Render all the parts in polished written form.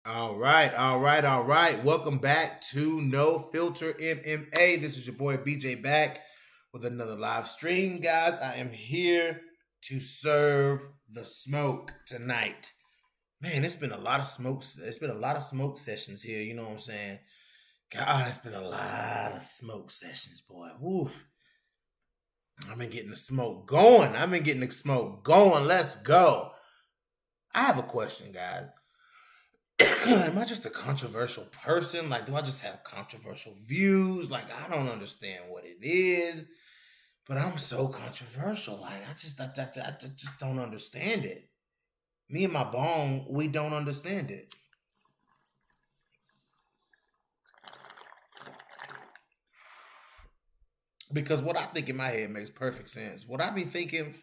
All right, all right, all right. Welcome back to No Filter MMA. This is your boy BJ back with another live stream, guys. I am here to serve the smoke tonight. Man, it's been a lot of smokes. It's been a lot of smoke sessions here. You know what I'm saying? God, it's been a lot of smoke sessions, boy. Woof. I've been getting the smoke going. Let's go. I have a question, guys. Am I just a controversial person? Like, do I just have controversial views? Like, I don't understand what it is, but I'm so controversial. Like, I just don't understand it. Me and my bong, we don't understand it. Because what I think in my head makes perfect sense. What I be thinking,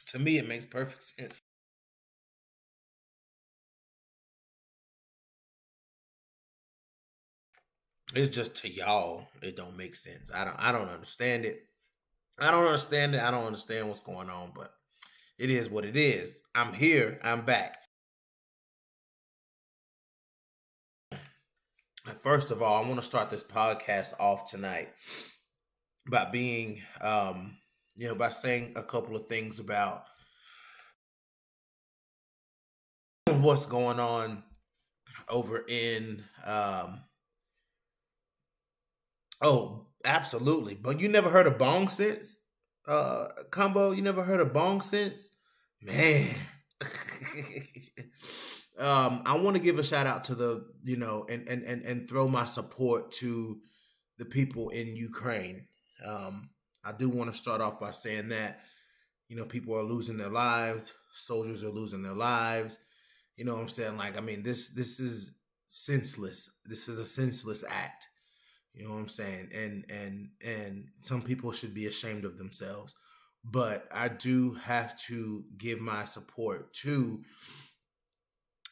to me, it makes perfect sense. It's just to y'all, it don't make sense. I don't understand it. I don't understand it. I don't understand what's going on, but it is what it is. I'm here. I'm back. First of all, I want to start this podcast off tonight by being, by saying a couple of things about what's going on over in, oh, absolutely. But you never heard of bong sense, combo? You never heard of bong sense? Man. I want to give a shout out to the, and throw my support to the people in Ukraine. I do want to start off by saying that, people are losing their lives, soldiers are losing their lives. You know what I'm saying? Like, I mean, this is senseless. This is a senseless act. You know what I'm saying? And some people should be ashamed of themselves. But I do have to give my support to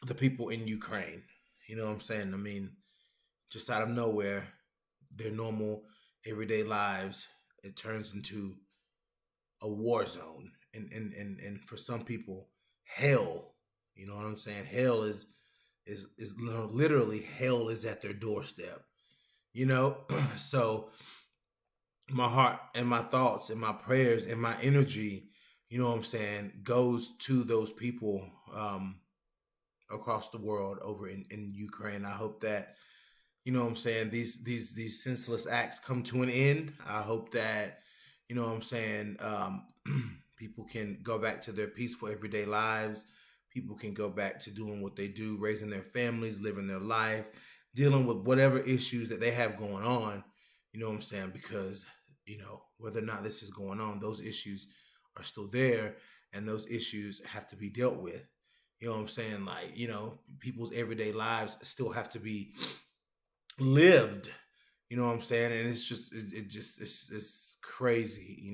the people in Ukraine. You know what I'm saying? I mean, just out of nowhere, their normal everyday lives, it turns into a war zone. And for some people, hell. You know what I'm saying? Hell is literally, hell is at their doorstep. So my heart and my thoughts and my prayers and my energy, you know what I'm saying, goes to those people across the world over in Ukraine. I hope that, you know what I'm saying, these senseless acts come to an end. I hope that, you know what I'm saying, people can go back to their peaceful everyday lives. People can go back to doing what they do, raising their families, living their life, dealing with whatever issues that they have going on. You know what I'm saying? Because, whether or not this is going on, those issues are still there, and those issues have to be dealt with. You know what I'm saying? Like, people's everyday lives still have to be lived. You know what I'm saying? And it's just, it's crazy,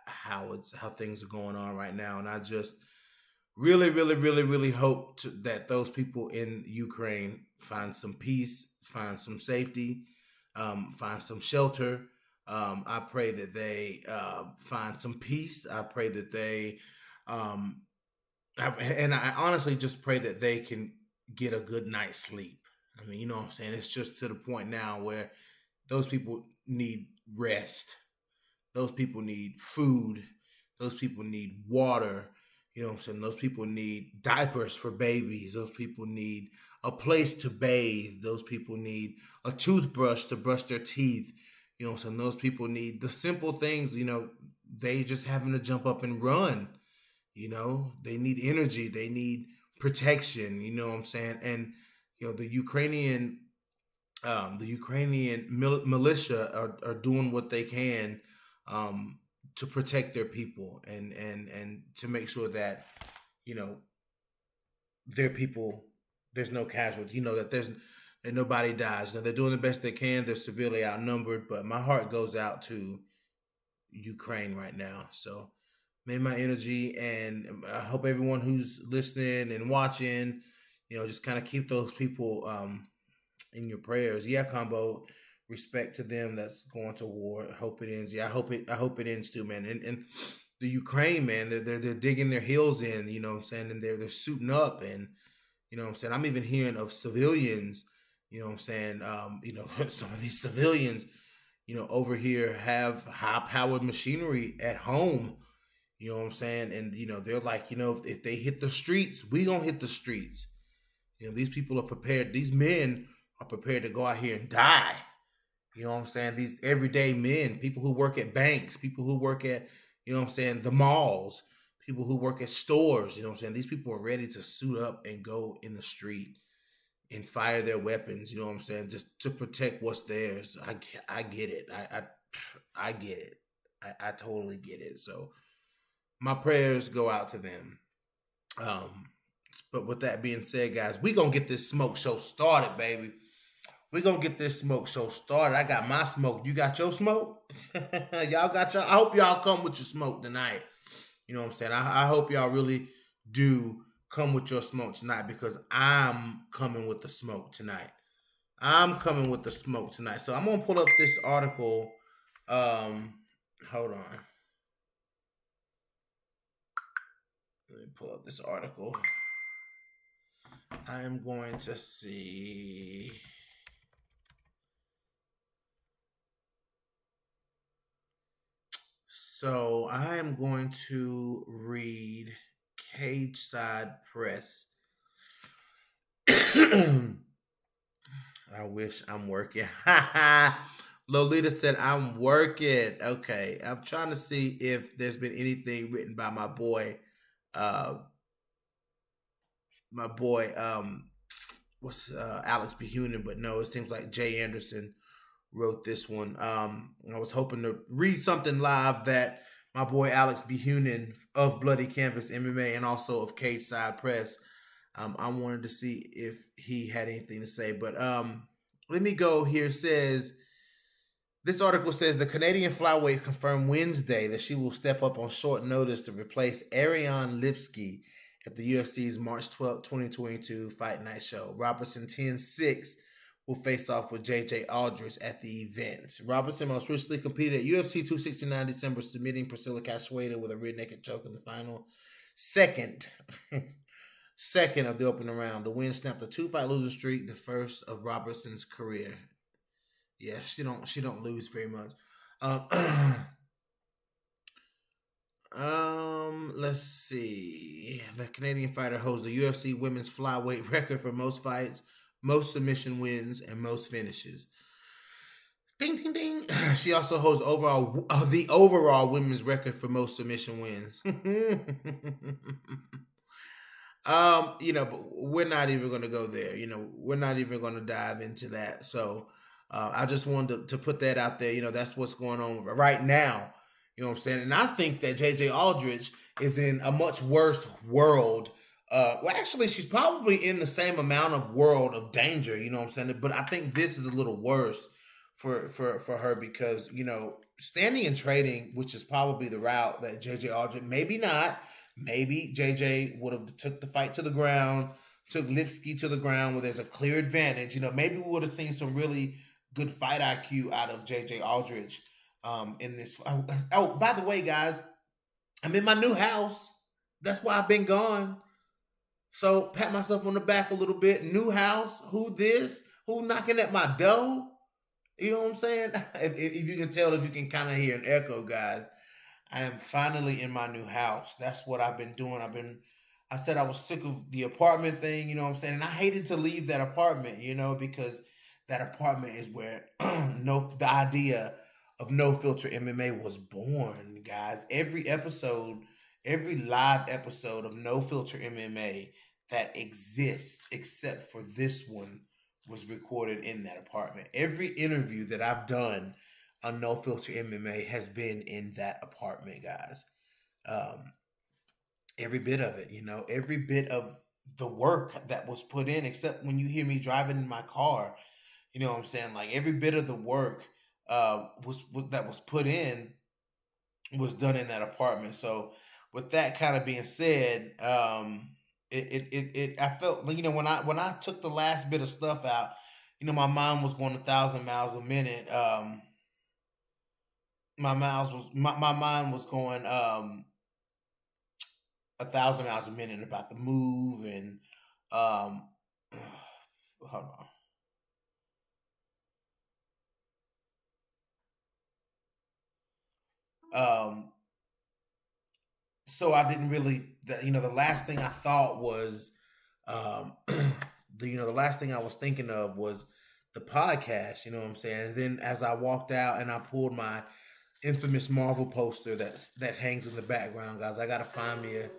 how things are going on right now. And I just really, really, really, really hope that those people in Ukraine find some peace, find some safety, find some shelter. I pray that they find some peace. I pray that they, and I honestly just pray that they can get a good night's sleep. I mean, you know what I'm saying? It's just to the point now where those people need rest. Those people need food. Those people need water. You know what I'm saying? Those people need diapers for babies. Those people need a place to bathe. Those people need a toothbrush to brush their teeth. You know what I'm saying? Those people need the simple things, they just having to jump up and run. They need energy. They need protection. You know what I'm saying? And, the Ukrainian militia are doing what they can to protect their people and to make sure that, their people, there's no casualties, that nobody dies. They're doing the best they can. They're severely outnumbered, but my heart goes out to Ukraine right now. So may my energy, and I hope everyone who's listening and watching, just kind of keep those people in your prayers. Yeah, combo. Respect to them that's going to war. Hope it ends. Yeah, I hope it ends too, man. And the Ukraine, man, they're digging their heels in. You know what I'm saying? And they're suiting up, and you know what I'm saying. I'm even hearing of civilians. You know what I'm saying? Some of these civilians, over here have high powered machinery at home. You know what I'm saying? And they're like, if they hit the streets, we gonna hit the streets. These people are prepared. These men are prepared to go out here and die. You know what I'm saying? These everyday men, people who work at banks, people who work at, the malls, people who work at stores, you know what I'm saying? These people are ready to suit up and go in the street and fire their weapons, you know what I'm saying? Just to protect what's theirs. I get it. I get it. I totally get it. So my prayers go out to them. But with that being said, guys, we gonna get this smoke show started, baby. We gonna get this smoke show started. I got my smoke. You got your smoke? Y'all got y'all. I hope y'all come with your smoke tonight. You know what I'm saying? I hope y'all really do come with your smoke tonight, because I'm coming with the smoke tonight. I'm coming with the smoke tonight. So I'm gonna pull up this article. Hold on. Let me pull up this article. I am going to see. So I am going to read Cage Side Press. I wish I'm working. Lolita said I'm working. Okay. I'm trying to see if there's been anything written by my boy. What's Alex B. Hunan, but no, it seems like Jay Anderson wrote this one. I was hoping to read something live that my boy Alex B. Hunan of Bloody Canvas MMA and also of Cage Side Press. I wanted to see if he had anything to say, but let me go here. This article says the Canadian flyweight confirmed Wednesday that she will step up on short notice to replace Ariane Lipsky at the UFC's March 12, 2022 Fight Night show. Robertson 10-6 will face off with JJ Aldrich at the event. Robertson most recently competed at UFC 269 December, submitting Priscilla Cachoeira with a rear naked choke in the final second of the opening round. The win snapped a 2-fight losing streak, the first of Robertson's career. Yeah, she don't lose very much. Let's see. The Canadian fighter holds the UFC women's flyweight record for most fights, most submission wins, and most finishes. Ding, ding, ding. She also holds the overall women's record for most submission wins. But we're not even going to go there. We're not even going to dive into that. So I just wanted to put that out there. That's what's going on right now. You know what I'm saying? And I think that JJ Aldrich is in a much worse world. Well, actually, she's probably in the same amount of world of danger. You know what I'm saying? But I think this is a little worse for her because, standing and trading, which is probably the route that JJ Aldrich, maybe not. Maybe JJ would have took the fight to the ground, took Lipsky to the ground where there's a clear advantage. Maybe we would have seen some really good fight IQ out of JJ Aldrich in this. Oh, by the way, guys, I'm in my new house. That's why I've been gone. So pat myself on the back a little bit. New house. Who this? Who knocking at my door? You know what I'm saying? If you can tell, if you can kind of hear an echo, guys, I am finally in my new house. That's what I've been doing. I said I was sick of the apartment thing, you know what I'm saying? And I hated to leave that apartment, because that apartment is where the idea of No Filter MMA was born, guys. Every live episode of No Filter MMA that exists, except for this one, was recorded in that apartment. Every interview that I've done on No Filter MMA has been in that apartment, guys. Every bit of it, every bit of the work that was put in, except when you hear me driving in my car, you know what I'm saying? Like every bit of the work that was put in was done in that apartment. So with that kind of being said, I felt like, when I took the last bit of stuff out, my mind was going 1,000 miles a minute. My mind was going 1,000 miles a minute about the move and um hold on. So I didn't really, the last thing I thought was, the last thing I was thinking of was the podcast. You know what I'm saying? And then as I walked out and I pulled my infamous Marvel poster that hangs in the background, guys, I gotta find me a,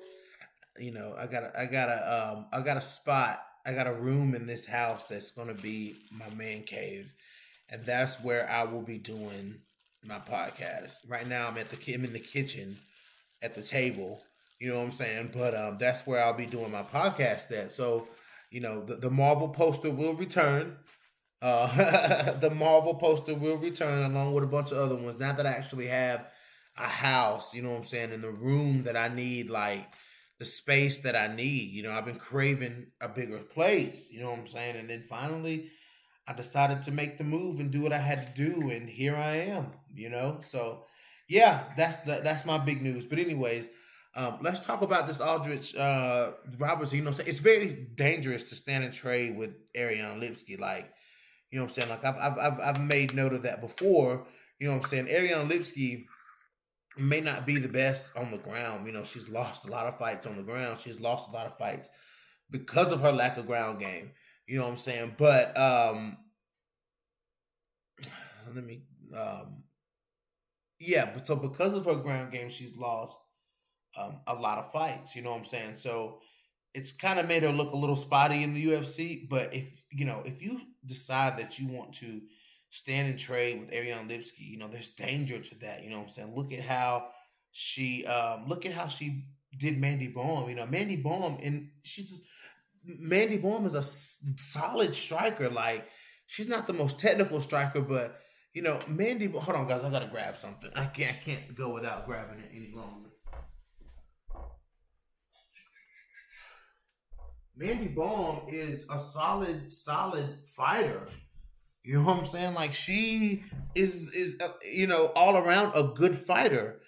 I got a spot. I got a room in this house that's gonna be my man cave, and that's where I will be doing my podcast. Right now, I'm in the kitchen at the table. You know what I'm saying? But that's where I'll be doing my podcast at. So, the Marvel poster will return. The Marvel poster will return along with a bunch of other ones. Now that I actually have a house, you know what I'm saying, in the room that I need, like the space that I need. I've been craving a bigger place, you know what I'm saying? And then finally I decided to make the move and do what I had to do, and here I am. So yeah, that's my big news. But anyways, let's talk about this Aldrich Robertson. It's very dangerous to stand and trade with Ariane Lipsky. Like, you know what I'm saying? Like I've made note of that before. You know what I'm saying? Ariane Lipsky may not be the best on the ground. She's lost a lot of fights on the ground. She's lost a lot of fights because of her lack of ground game. You know what I'm saying? But let me yeah, but so because of her ground game, she's lost a lot of fights. You know what I'm saying? So it's kind of made her look a little spotty in the UFC. But if you decide that you want to stand and trade with Ariane Lipsky, there's danger to that. You know what I'm saying? Look at how she did Mandy Baum. Mandy Baum is a solid striker. Like, she's not the most technical striker, but Mandy. Hold on, guys. I gotta grab something. I can't go without grabbing it any longer. Mandy Baum is a solid fighter. You know what I'm saying? Like, she is all around a good fighter,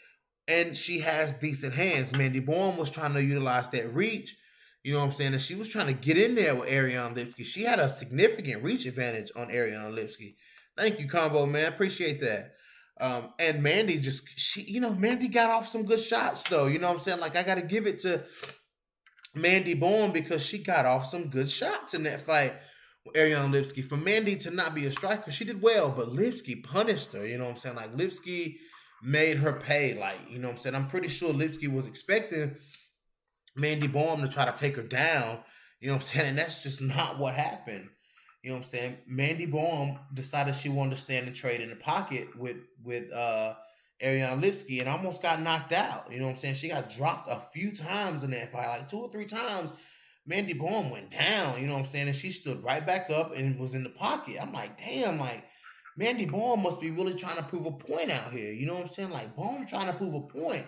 and she has decent hands. Mandy Baum was trying to utilize that reach. You know what I'm saying? And she was trying to get in there with Ariane Lipsky. She had a significant reach advantage on Ariane Lipsky. Thank you, Combo Man. Appreciate that. And Mandy Mandy got off some good shots though. You know what I'm saying? Like, I got to give it to Mandy Baum because she got off some good shots in that fight with Ariane Lipsky. For Mandy to not be a striker, she did well, but Lipsky punished her. You know what I'm saying? Like, Lipsky made her pay. Like, you know what I'm saying? I'm pretty sure Lipsky was expecting Mandy Baum to try to take her down. You know what I'm saying? And that's just not what happened. You know what I'm saying? Mandy Baum decided she wanted to stand and trade in the pocket with Ariane Lipsky and almost got knocked out. You know what I'm saying? She got dropped a few times in that fight, like 2 or 3 times. Mandy Baum went down, you know what I'm saying? And she stood right back up and was in the pocket. I'm like, damn, like, Mandy Baum must be really trying to prove a point out here. You know what I'm saying? Like, Baum trying to prove a point.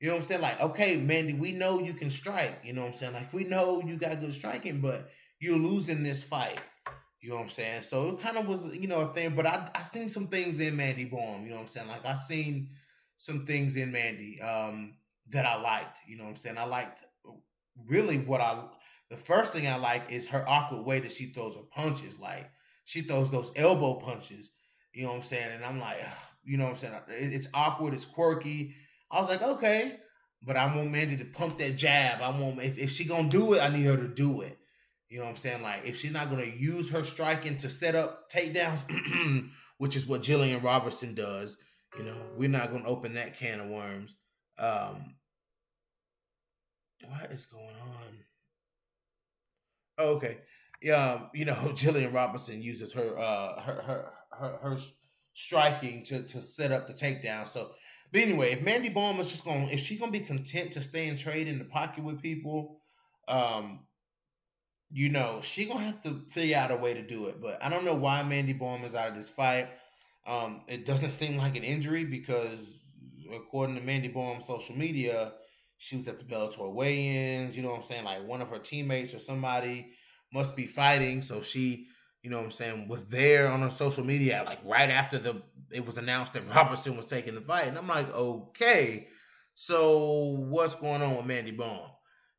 You know what I'm saying? Like, okay, Mandy, we know you can strike. You know what I'm saying? Like, we know you got good striking, but you're losing this fight. You know what I'm saying? So it kind of was, a thing. But I seen some things in Mandy Baum. You know what I'm saying? Like, I seen some things in Mandy that I liked. You know what I'm saying? I liked really the first thing I like is her awkward way that she throws her punches. Like, she throws those elbow punches. You know what I'm saying? And I'm like, ugh, you know what I'm saying? It's awkward. It's quirky. I was like, okay, but I want Mandy to pump that jab. I want if she gonna do it, I need her to do it. You know what I'm saying? Like, if she's not gonna use her striking to set up takedowns, which is what Jillian Robertson does, we're not gonna open that can of worms. What is going on? Oh, okay. Yeah, Jillian Robertson uses her striking to set up the takedown. So, but anyway, if Mandy Baum is if she's gonna be content to stay and trade in the pocket with people, she gonna have to figure out a way to do it. But I don't know why Mandy Baum is out of this fight. It doesn't seem like an injury because according to Mandy Bourne's social media, she was at the Bellator weigh-ins. You know what I'm saying? Like one of her teammates or somebody must be fighting, so she, you know what I'm saying, was there on her social media like right after it was announced that Robertson was taking the fight, and I'm like, okay, so what's going on with Mandy Bourne?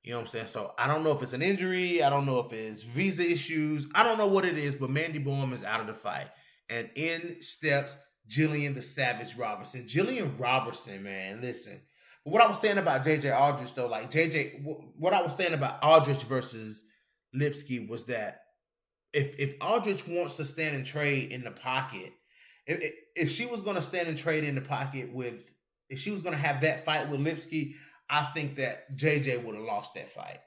You know what I'm saying? So I don't know if it's an injury. I don't know if it's visa issues. I don't know what it is, but Mandy Bourne is out of the fight. And in steps Jillian the Savage Robertson. Jillian Robertson, man, listen. But what I was saying about JJ Aldrich, though, like what I was saying about Aldrich versus Lipsky was that if Aldrich wants to stand and trade in the pocket, if she was going to stand and trade in the pocket if she was going to have that fight with Lipsky, I think that JJ would have lost that fight.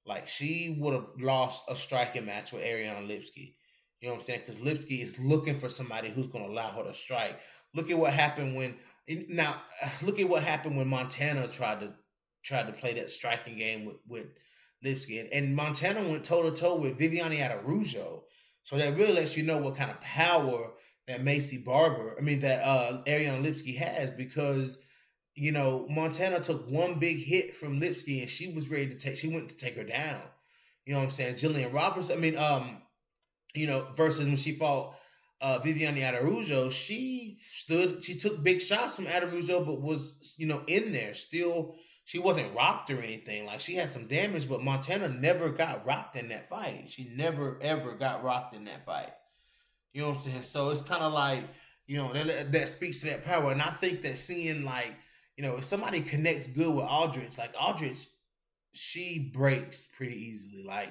Like, she would have lost a striking match with Ariane Lipsky. You know what I'm saying? Because Lipsky is looking for somebody who's going to allow her to strike. Look at what happened when Montana tried to play that striking game with Lipsky, and Montana went toe to toe with Viviane Araujo. So that really lets you know what kind of power that Ariane Lipsky has, because Montana took one big hit from Lipsky and she went to take her down. You know what I'm saying? Jillian Roberts, versus when she fought Viviane Araujo, she took big shots from Araujo, but was, in there still. She wasn't rocked or anything. Like, she had some damage, but Montana never got rocked in that fight. She never, ever got rocked in that fight. You know what I'm saying? So it's kind of like, that speaks to that power. And I think that seeing, like, if somebody connects good with Aldrich, like Aldrich, she breaks pretty easily. Like,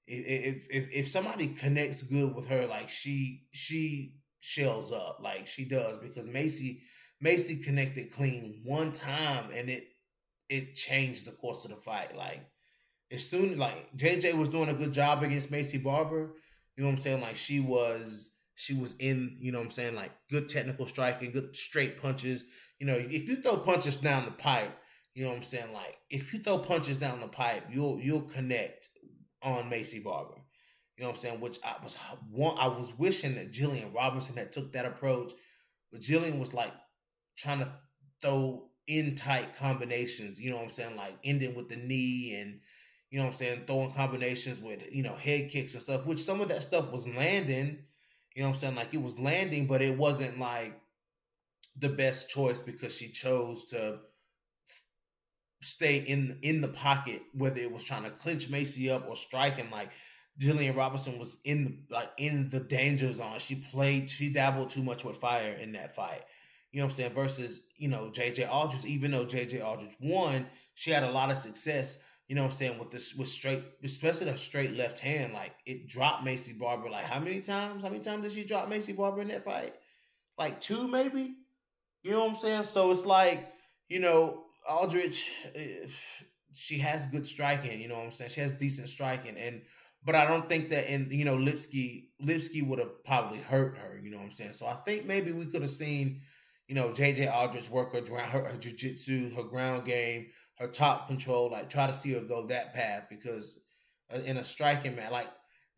if somebody connects good with her, like she shells up, like she does, because Macy connected clean one time and it changed the course of the fight. Like, as soon like JJ was doing a good job against Macy Barber, you know what I'm saying? Like, she was in, you know what I'm saying, like good technical striking, good straight punches. If you throw punches down the pipe, you know what I'm saying? Like, if you throw punches down the pipe, you'll connect on Macy Barber. You know what I'm saying? Which I was wishing that Jillian Robertson had took that approach, but Jillian was like trying to throw in tight combinations, you know what I'm saying? Like ending with the knee and, you know what I'm saying, throwing combinations with, head kicks and stuff, which some of that stuff was landing, you know what I'm saying? Like, it was landing, but it wasn't like the best choice because she chose to stay in the pocket, whether it was trying to clinch Macy up or striking. Like, Jillian Robertson was in the danger zone. She dabbled too much with fire in that fight. You know what I'm saying? Versus, JJ Aldrich, even though JJ Aldrich won, she had a lot of success, you know what I'm saying, with straight, especially the straight left hand. Like, it dropped Macy Barber. Like, how many times did she drop Macy Barber in that fight? Like 2, maybe? You know what I'm saying? So it's like, Aldrich, she has good striking, you know what I'm saying? She has decent striking, but I don't think that Lipsky would have probably hurt her, you know what I'm saying? So I think maybe we could have seen, JJ Aldrich work her jiu-jitsu, her ground game, her top control, like try to see her go that path, because in a striking man, like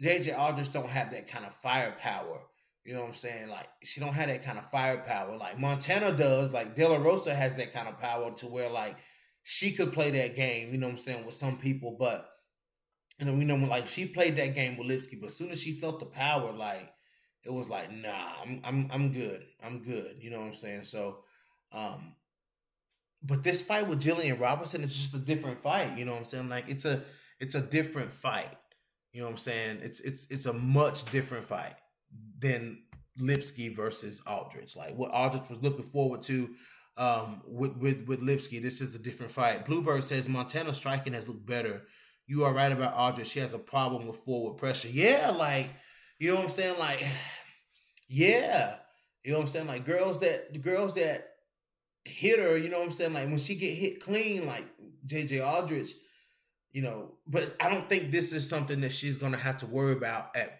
JJ Aldrich don't have that kind of firepower. You know what I'm saying? Like, she don't have that kind of firepower. Like Montana does. Like, De La Rosa has that kind of power to where, like, she could play that game, you know what I'm saying, with some people. But, like, she played that game with Lipsky. But as soon as she felt the power, like, it was like, nah, I'm good. I'm good. You know what I'm saying? So, but this fight with Jillian Robertson is just a different fight. You know what I'm saying? Like, it's a different fight. You know what I'm saying? It's a much different fight than Lipsky versus Aldrich. Like, what Aldrich was looking forward to with Lipsky, this is a different fight. Bluebird says Montana striking has looked better. You are right about Aldrich. She has a problem with forward pressure. Yeah, like, you know what I'm saying? Like, yeah. You know what I'm saying? Like, girls that hit her, you know what I'm saying? Like, when she get hit clean, like JJ Aldrich, but I don't think this is something that she's gonna have to worry about at,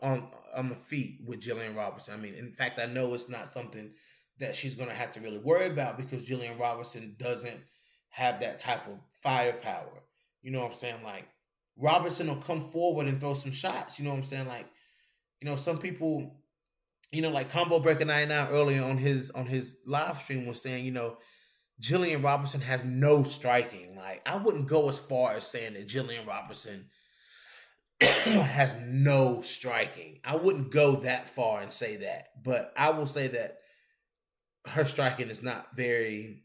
on the feet with Jillian Robertson. I mean, in fact, I know it's not something that she's gonna have to really worry about, because Jillian Robertson doesn't have that type of firepower. You know what I'm saying? Like, Robertson will come forward and throw some shots. You know what I'm saying? Like, some people, like Combo Breaker 99 earlier on his live stream was saying, Jillian Robertson has no striking. Like, I wouldn't go as far as saying that Jillian Robertson has no striking. I wouldn't go that far and say that, but I will say that her striking is not very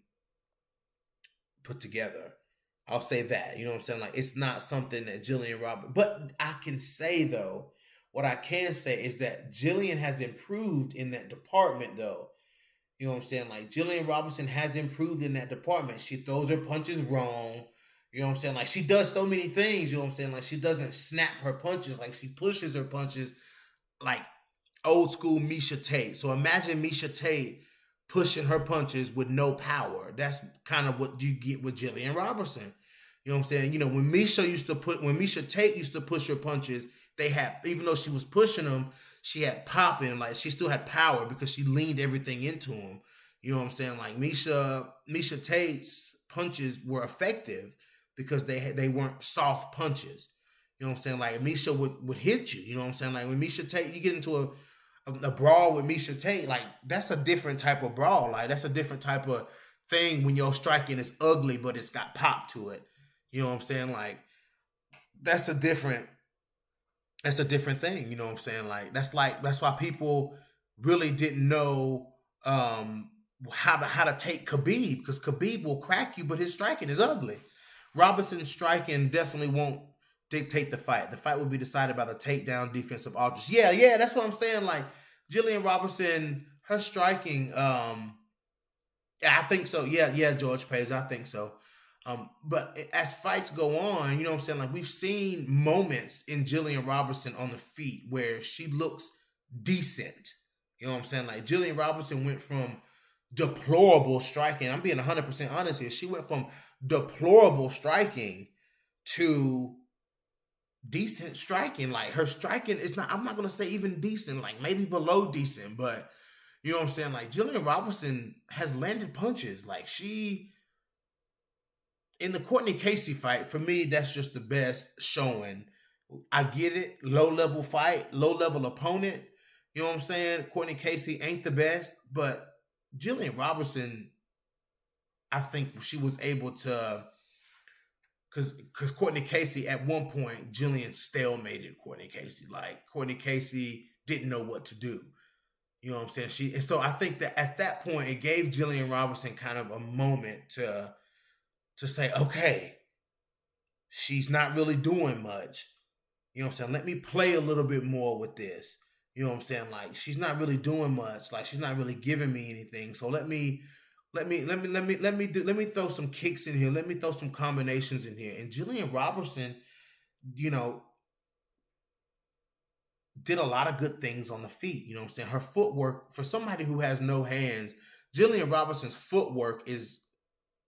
put together. I'll say that. You know what I'm saying? Like, it's not something that Jillian Robertson. But I can say, though, what I can say is that Jillian has improved in that department, though. You know what I'm saying? Like, Jillian Robertson has improved in that department. She throws her punches wrong. You know what I'm saying? Like, she does so many things. You know what I'm saying? Like, she doesn't snap her punches. Like, she pushes her punches like old school Misha Tate. So imagine Misha Tate pushing her punches with no power. That's kind of what you get with Jillian Robertson. You know what I'm saying? You know, when Misha Tate used to push her punches, they had, even though she was pushing them, she had popping, like she still had power because she leaned everything into them. You know what I'm saying? Like Misha Tate's punches were effective because they weren't soft punches. You know what I'm saying? Like Misha would hit you. You know what I'm saying? Like when Misha Tate, you get into a brawl with Misha Tate, like that's a different type of brawl. Like that's a different type of thing when your striking is ugly, but it's got pop to it. You know what I'm saying? Like that's a different thing. You know what I'm saying? Like that's why people really didn't know how to take Khabib, because Khabib will crack you, but his striking is ugly. Robertson's striking definitely won't dictate the fight. The fight will be decided by the takedown defense of Aldrich. Yeah, that's what I'm saying. Like Jillian Robertson, her striking, yeah, I think so. Yeah, George Page, I think so. But as fights go on, you know what I'm saying? Like we've seen moments in Jillian Robertson on the feet where she looks decent. You know what I'm saying? Like Jillian Robertson went from deplorable striking. I'm being 100% honest here. She went from deplorable striking to decent striking. Like her striking is not, I'm not going to say even decent, like maybe below decent, but you know what I'm saying? Like Jillian Robertson has landed punches. Like she, in the Courtney Casey fight, for me, that's just the best showing. I get it. Low level fight, low level opponent. You know what I'm saying? Courtney Casey ain't the best, but Jillian Robertson, I think she was able to, because Courtney Casey, at one point, Jillian stalemated Courtney Casey. Like Courtney Casey didn't know what to do. You know what I'm saying? And so I think that at that point, it gave Jillian Robertson kind of a moment to say, okay, she's not really doing much. You know what I'm saying? Let me play a little bit more with this. You know what I'm saying? Like she's not really doing much. Like she's not really giving me anything. So let me throw some kicks in here. Let me throw some combinations in here. And Jillian Robertson, you know, did a lot of good things on the feet. You know what I'm saying? Her footwork, for somebody who has no hands, Jillian Robertson's footwork is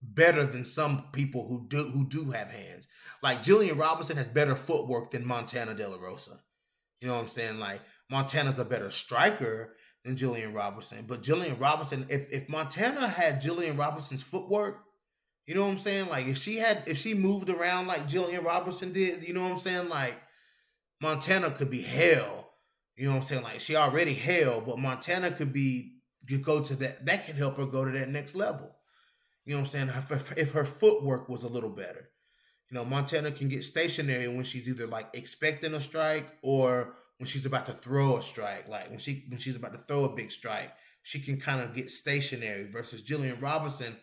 better than some people who do have hands. Like Jillian Robertson has better footwork than Montana De La Rosa. You know what I'm saying? Like Montana's a better striker than Jillian Robertson, but Jillian Robertson, if Montana had Jillian Robertson's footwork, you know what I'm saying? Like if she moved around like Jillian Robertson did, you know what I'm saying? Like Montana could be hell. You know what I'm saying? Like she already hell, but Montana could go to that could help her go to that next level. You know what I'm saying? If her footwork was a little better. You know, Montana can get stationary when she's either like expecting a strike or when she's about to throw a strike. Like when she's about to throw a big strike, she can kind of get stationary versus Jillian Robertson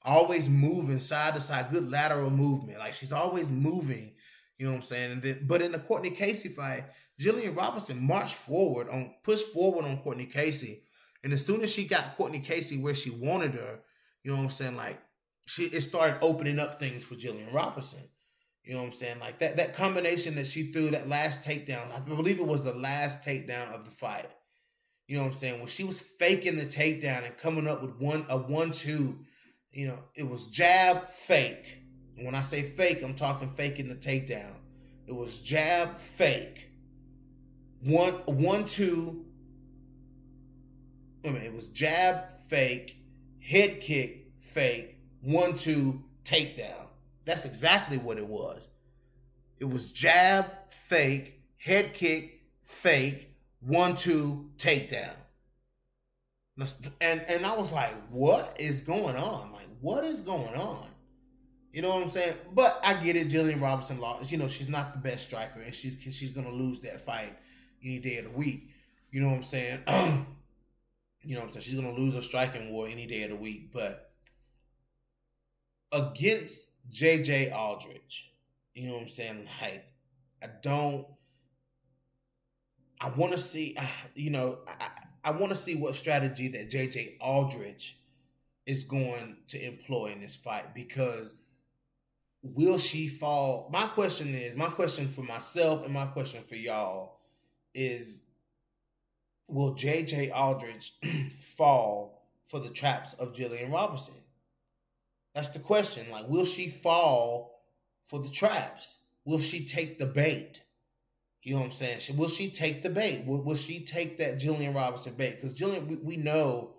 always moving side to side, good lateral movement. Like she's always moving, you know what I'm saying? But in the Courtney Casey fight, Jillian Robertson pushed forward on Courtney Casey. And as soon as she got Courtney Casey where she wanted her, you know what I'm saying? Like it started opening up things for Jillian Robertson. You know what I'm saying? Like that combination that she threw, that last takedown, I believe it was the last takedown of the fight. You know what I'm saying? When she was faking the takedown and coming up with a 1-2, you know, it was jab, fake. And when I say fake, I'm talking faking the takedown. It was jab, fake. 1-2. It was jab, fake, head kick, fake, 1-2, takedown. That's exactly what it was. It was jab, fake, head kick, fake, 1-2, takedown. And I was like, what is going on? Like, what is going on? You know what I'm saying? But I get it. Jillian Robertson lost. You know, she's not the best striker, and she's gonna lose that fight any day of the week. You know what I'm saying? You know what I'm saying? She's gonna lose a striking war any day of the week. But against JJ Aldrich, you know what I'm saying? Like, I want to see, you know, I want to see what strategy that JJ Aldrich is going to employ in this fight, because will she fall? My question for myself and my question for y'all is, will JJ Aldrich fall for the traps of Jillian Robertson? That's the question. Like, will she fall for the traps? Will she take the bait? You know what I'm saying? Will she take the bait? Will she take that Jillian Robertson bait? Because Jillian, we know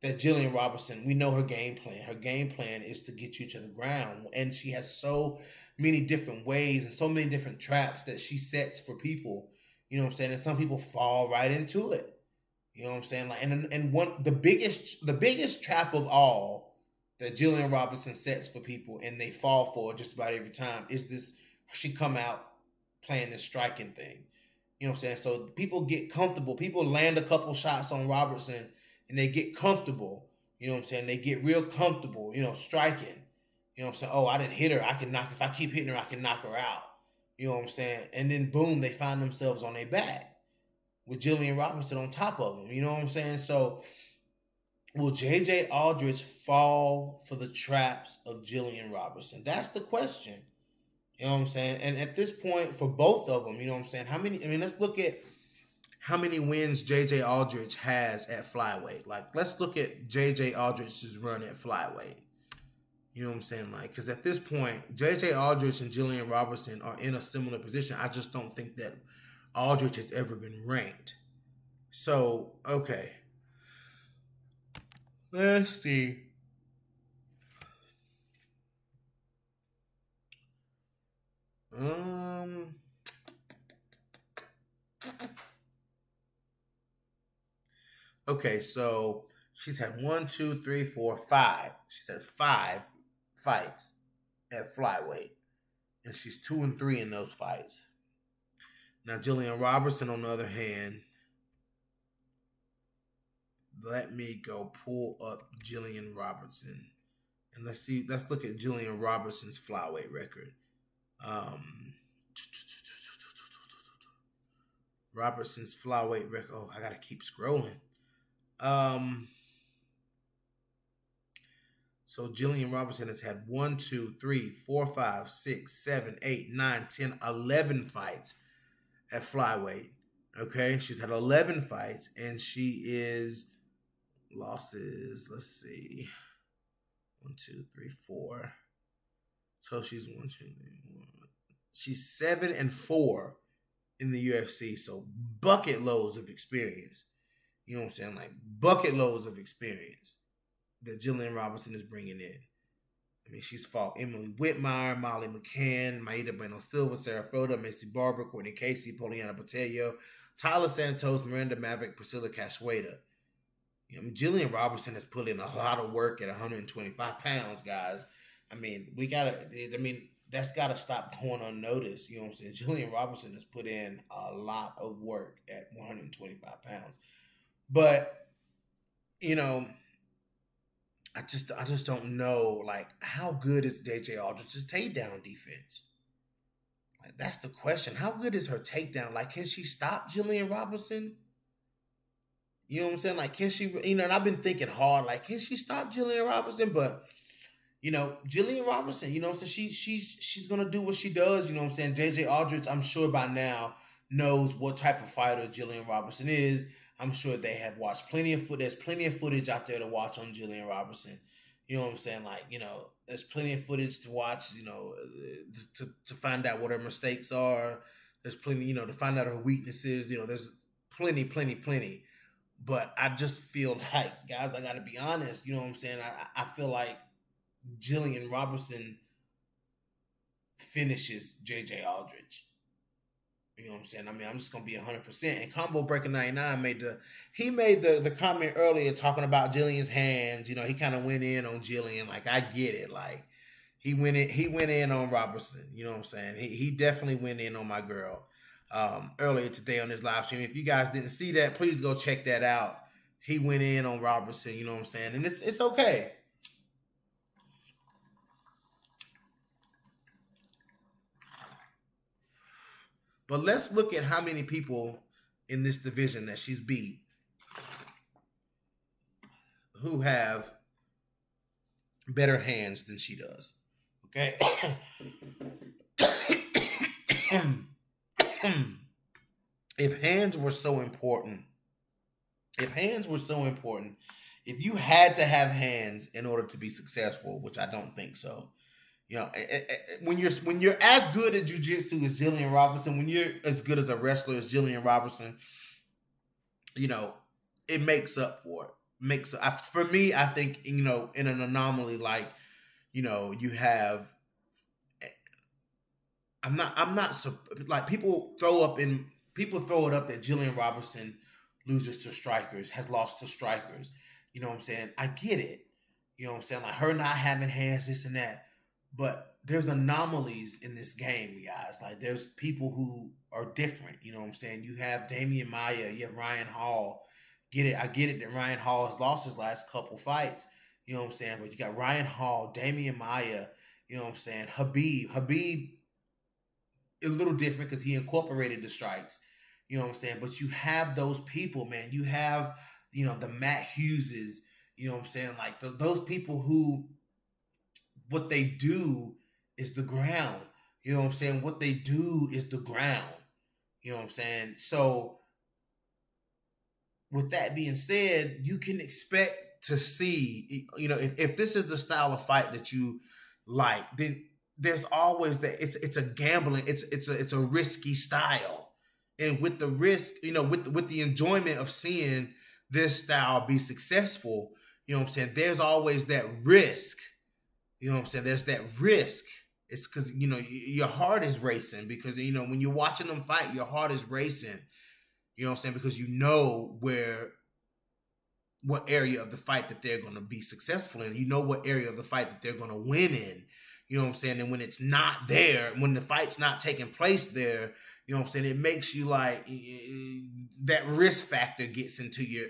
that Jillian Robertson, we know her game plan. Her game plan is to get you to the ground. And she has so many different ways and so many different traps that she sets for people. You know what I'm saying? And some people fall right into it. You know what I'm saying? Like, and one the biggest trap of all that Jillian Robertson sets for people, and they fall for just about every time, is this: she come out playing this striking thing. You know what I'm saying? So people get comfortable. People land a couple shots on Robertson and they get comfortable. You know what I'm saying? They get real comfortable, you know, striking. You know what I'm saying? Oh, I didn't hit her. If I keep hitting her, I can knock her out. You know what I'm saying? And then boom, they find themselves on their back with Jillian Robertson on top of them. You know what I'm saying? So will JJ Aldrich fall for the traps of Jillian Robertson? That's the question. You know what I'm saying? And at this point, for both of them, you know what I'm saying? Let's look at how many wins JJ Aldrich has at flyweight. Like, let's look at JJ Aldrich's run at flyweight. You know what I'm saying? Like, because at this point, JJ Aldrich and Jillian Robertson are in a similar position. I just don't think that Aldrich has ever been ranked. So, okay. Let's see. Okay, so she's had 1, 2, 3, 4, 5. She's had 5 fights at flyweight, and she's 2-3 in those fights. Now, Jillian Robertson, on the other hand, let me go pull up Jillian Robertson, and let's look at Jillian Robertson's flyweight record. Robertson's flyweight record. Oh, I gotta keep scrolling. So Jillian Robertson has had 1, 2, 3, 4, 5, 6, 7, 8, 9, 10, 11 fights at flyweight. Okay, she's had 11 fights, and she is losses. Let's see, 1, 2, 3, 4. So she's 1, 2, 3, 4. She's 7-4 in the UFC. So bucket loads of experience. You know what I'm saying? Like, bucket loads of experience that Jillian Robertson is bringing in. I mean, she's fought Emily Whitmire, Molly McCann, Maida Bueno Silva, Sarah Froda, Macy Barber, Courtney Casey, Poliana Botello, Tyler Santos, Miranda Maverick, Priscilla Cachueta. You know, Jillian Robertson has put in a lot of work at 125 pounds, guys. I mean, that's got to stop going unnoticed. You know what I'm saying? Jillian Robertson has put in a lot of work at 125 pounds. But, you know, I just don't know, like, how good is JJ Aldrich's takedown defense? Like, that's the question. How good is her takedown? Like, can she stop Jillian Robertson? You know what I'm saying? Like, can she, you know, and I've been thinking hard, like, can she stop Jillian Robertson? But, you know, Jillian Robertson, you know what I'm saying? She's going to do what she does, you know what I'm saying? JJ Aldrich, I'm sure by now, knows what type of fighter Jillian Robertson is. I'm sure they have watched plenty of footage. There's plenty of footage out there to watch on Jillian Robertson. You know what I'm saying? Like, you know, there's plenty of footage to watch, you know, to find out what her mistakes are. There's plenty, you know, to find out her weaknesses. You know, there's plenty. But I just feel like, guys, I got to be honest. You know what I'm saying? I feel like Jillian Robertson finishes JJ Aldrich. You know what I'm saying? I mean, I'm just gonna be 100%. And Combo Breaker 99 made the comment earlier talking about Jillian's hands. You know, he kind of went in on Jillian. Like, I get it. Like, he went in on Robertson. You know what I'm saying? He definitely went in on my girl earlier today on this live stream. If you guys didn't see that, please go check that out. He went in on Robertson. You know what I'm saying? And it's okay. But let's look at how many people in this division that she's beat who have better hands than she does. Okay. If hands were so important, if you had to have hands in order to be successful, which I don't think so, you know, when you're as good at jiu-jitsu as Jillian Robertson, when you're as good as a wrestler as Jillian Robertson, you know, it makes up for it. For me, I think, you know, in an anomaly like, you know, you have, I'm not like people throw it up that Jillian Robertson loses to strikers, has lost to strikers. You know what I'm saying? I get it. You know what I'm saying? Like her not having hands, this and that. But there's anomalies in this game, guys. Like there's people who are different. You know what I'm saying? You have Damian Maya, you have Ryan Hall. I get it that Ryan Hall has lost his last couple fights. You know what I'm saying? But you got Ryan Hall, Damian Maya, you know what I'm saying? Habib a little different because he incorporated the strikes. You know what I'm saying? But you have those people, man. You have, you know, the Matt Hugheses, you know what I'm saying? Like those people who, what they do is the ground. You know what I'm saying? What they do is the ground. You know what I'm saying? So with that being said, you can expect to see, you know, if this is the style of fight that you like, then there's always that it's a gambling, it's a risky style. And with the risk, you know, with the enjoyment of seeing this style be successful, you know what I'm saying, there's always that risk. You know what I'm saying? There's that risk. It's because, you know, your heart is racing because, you know, when you're watching them fight, your heart is racing. You know what I'm saying? Because you know what area of the fight that they're going to be successful in. You know what area of the fight that they're going to win in. You know what I'm saying? And when it's not there, when the fight's not taking place there, you know what I'm saying, it makes you like that risk factor gets into your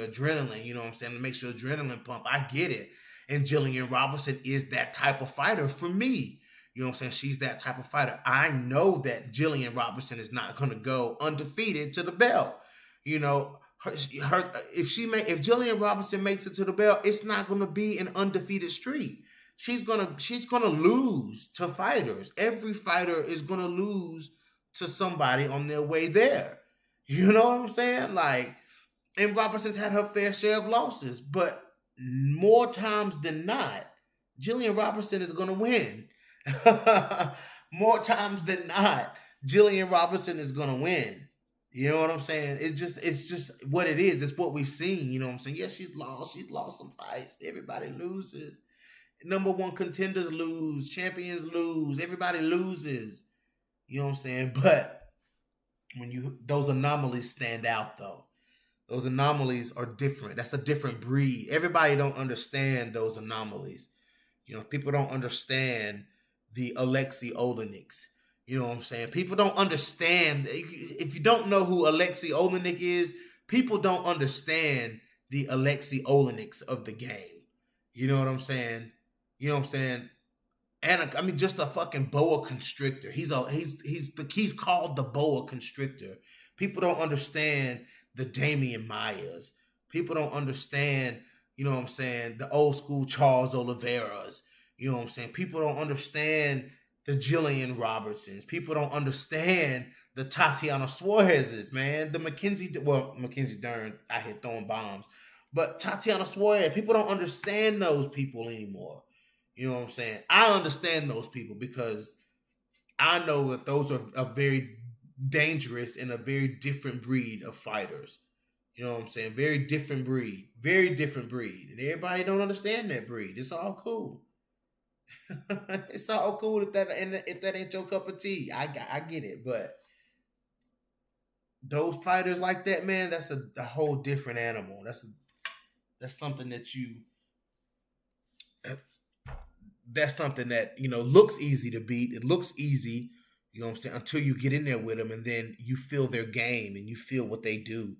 adrenaline. You know what I'm saying? It makes your adrenaline pump. I get it. And Jillian Robertson is that type of fighter for me. You know what I'm saying? She's that type of fighter. I know that Jillian Robertson is not going to go undefeated to the belt. You know, if Jillian Robertson makes it to the belt, it's not going to be an undefeated streak. She's gonna lose to fighters. Every fighter is gonna lose to somebody on their way there. You know what I'm saying? Like, and Robertson's had her fair share of losses, but more times than not, Jillian Robertson is gonna win. More times than not, Jillian Robertson is gonna win. You know what I'm saying? It's just what it is. It's what we've seen. You know what I'm saying? Yes, she's lost some fights. Everybody loses. Number one contenders lose, champions lose, everybody loses. You know what I'm saying? But those anomalies stand out though. Those anomalies are different. That's a different breed. Everybody don't understand those anomalies. You know, people don't understand the Alexei Oleyniks. You know what I'm saying? People don't understand. If you don't know who Alexei Oleynik is, people don't understand the Alexei Oleyniks of the game. You know what I'm saying? You know what I'm saying? And I mean, just a fucking boa constrictor. He's called the boa constrictor. People don't understand the Damian Mayas. People don't understand, you know what I'm saying, the old school Charles Oliveira's. You know what I'm saying? People don't understand the Jillian Robertsons. People don't understand the Tatiana Suarez's, man. The Mackenzie Dern out here throwing bombs. But Tatiana Suarez, people don't understand those people anymore. You know what I'm saying? I understand those people because I know that those are a very dangerous and a very different breed of fighters. You know what I'm saying? Very different breed. Very different breed. And everybody don't understand that breed. It's all cool. It's all cool if that ain't your cup of tea. I get it. But those fighters like that, man, that's a whole different animal. That's something that you that's something that looks easy to beat. It looks easy, you know what I'm saying, until you get in there with them, and then you feel their game and you feel what they do.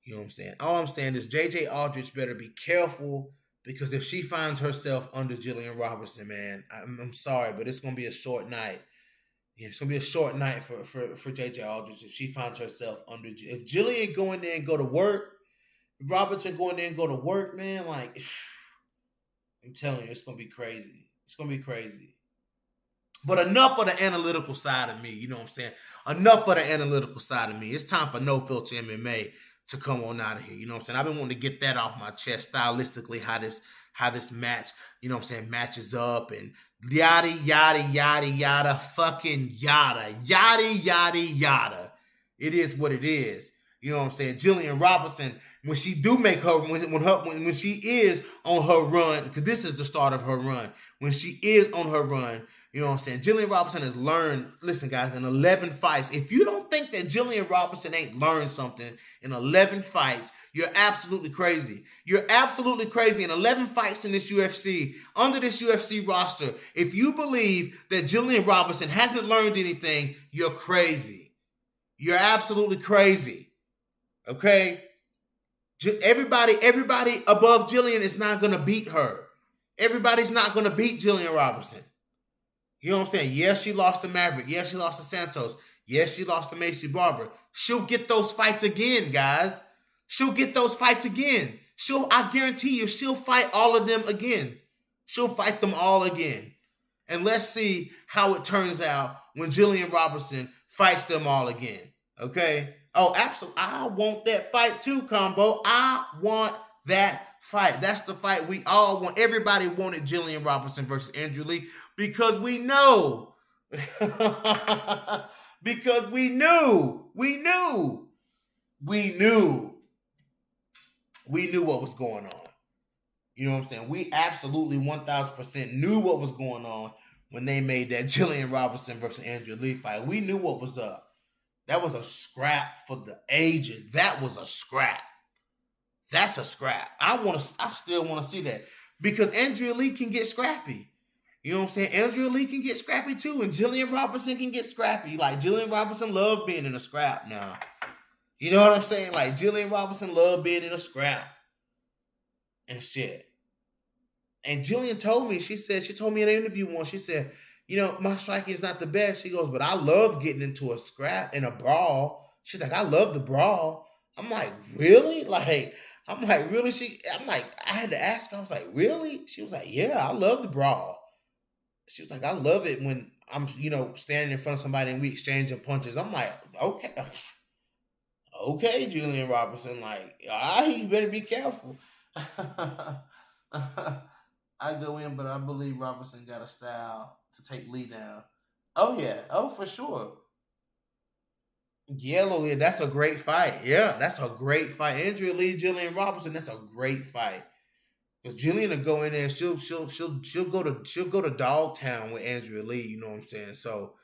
You know what I'm saying? All I'm saying is JJ Aldrich better be careful, because if she finds herself under Jillian Robertson, man, I'm sorry, but it's gonna be a short night. Yeah, it's gonna be a short night for JJ Aldrich if she finds herself under. If Jillian go in there and go to work, Robertson go in there and go to work, man, like I'm telling you, it's gonna be crazy. It's gonna be crazy. But enough of the analytical side of me, you know what I'm saying? Enough of the analytical side of me. It's time for No Filter MMA to come on out of here. You know what I'm saying? I've been wanting to get that off my chest stylistically, how this match, you know what I'm saying, matches up, and yada, yada, yada, yada, fucking yada, yada, yada, yada. It is what it is. You know what I'm saying? Jillian Robertson, when she do make her, when she is on her run, because this is the start of her run, when she is on her run, you know what I'm saying, Jillian Robertson has learned, listen guys, in 11 fights, if you don't think that Jillian Robertson ain't learned something in 11 fights, you're absolutely crazy. You're absolutely crazy. In 11 fights in this UFC, under this UFC roster, if you believe that Jillian Robertson hasn't learned anything, you're crazy. You're absolutely crazy. Okay? Everybody above Jillian is not going to beat her. Everybody's not going to beat Jillian Robertson. You know what I'm saying? Yes, she lost to Maverick. Yes, she lost to Santos. Yes, she lost to Macy Barber. She'll get those fights again, guys. She'll get those fights again. I guarantee you, she'll fight all of them again. She'll fight them all again. And let's see how it turns out when Jillian Robertson fights them all again. Okay? Oh, absolutely. I want that fight too, Combo. I want that fight. That's the fight we all want. Everybody wanted Jillian Robertson versus Andrew Lee because we know. Because we knew what was going on. You know what I'm saying? We absolutely 1,000% knew what was going on when they made that Jillian Robertson versus Andrew Lee fight. We knew what was up. That was a scrap for the ages. That was a scrap. That's a scrap. I still want to see that, because Andrea Lee can get scrappy. You know what I'm saying? Andrea Lee can get scrappy too, and Jillian Robertson can get scrappy. Like, Jillian Robertson loved being in a scrap now. You know what I'm saying? Like, Jillian Robertson loved being in a scrap and shit. And Jillian told me, she told me in an interview once, she said, my striking is not the best. She goes, but I love getting into a scrap and a brawl. She's like, I love the brawl. I'm like, really? I'm like, really? I had to ask her. I was like, really? She was like, yeah, I love the brawl. She was like, I love it when I'm, standing in front of somebody and we exchanging punches. I'm like, okay. Okay, Jillian Robertson. Like, all right, you better be careful. I go in, but I believe Robertson got a style to take Lee down. Oh, yeah. Oh, for sure. Yellow, yeah, that's a great fight. Yeah, that's a great fight. Andrea Lee, Jillian Robertson, that's a great fight. Because Jillian will go in there and she'll go to Dogtown with Andrea Lee, you know what I'm saying? So,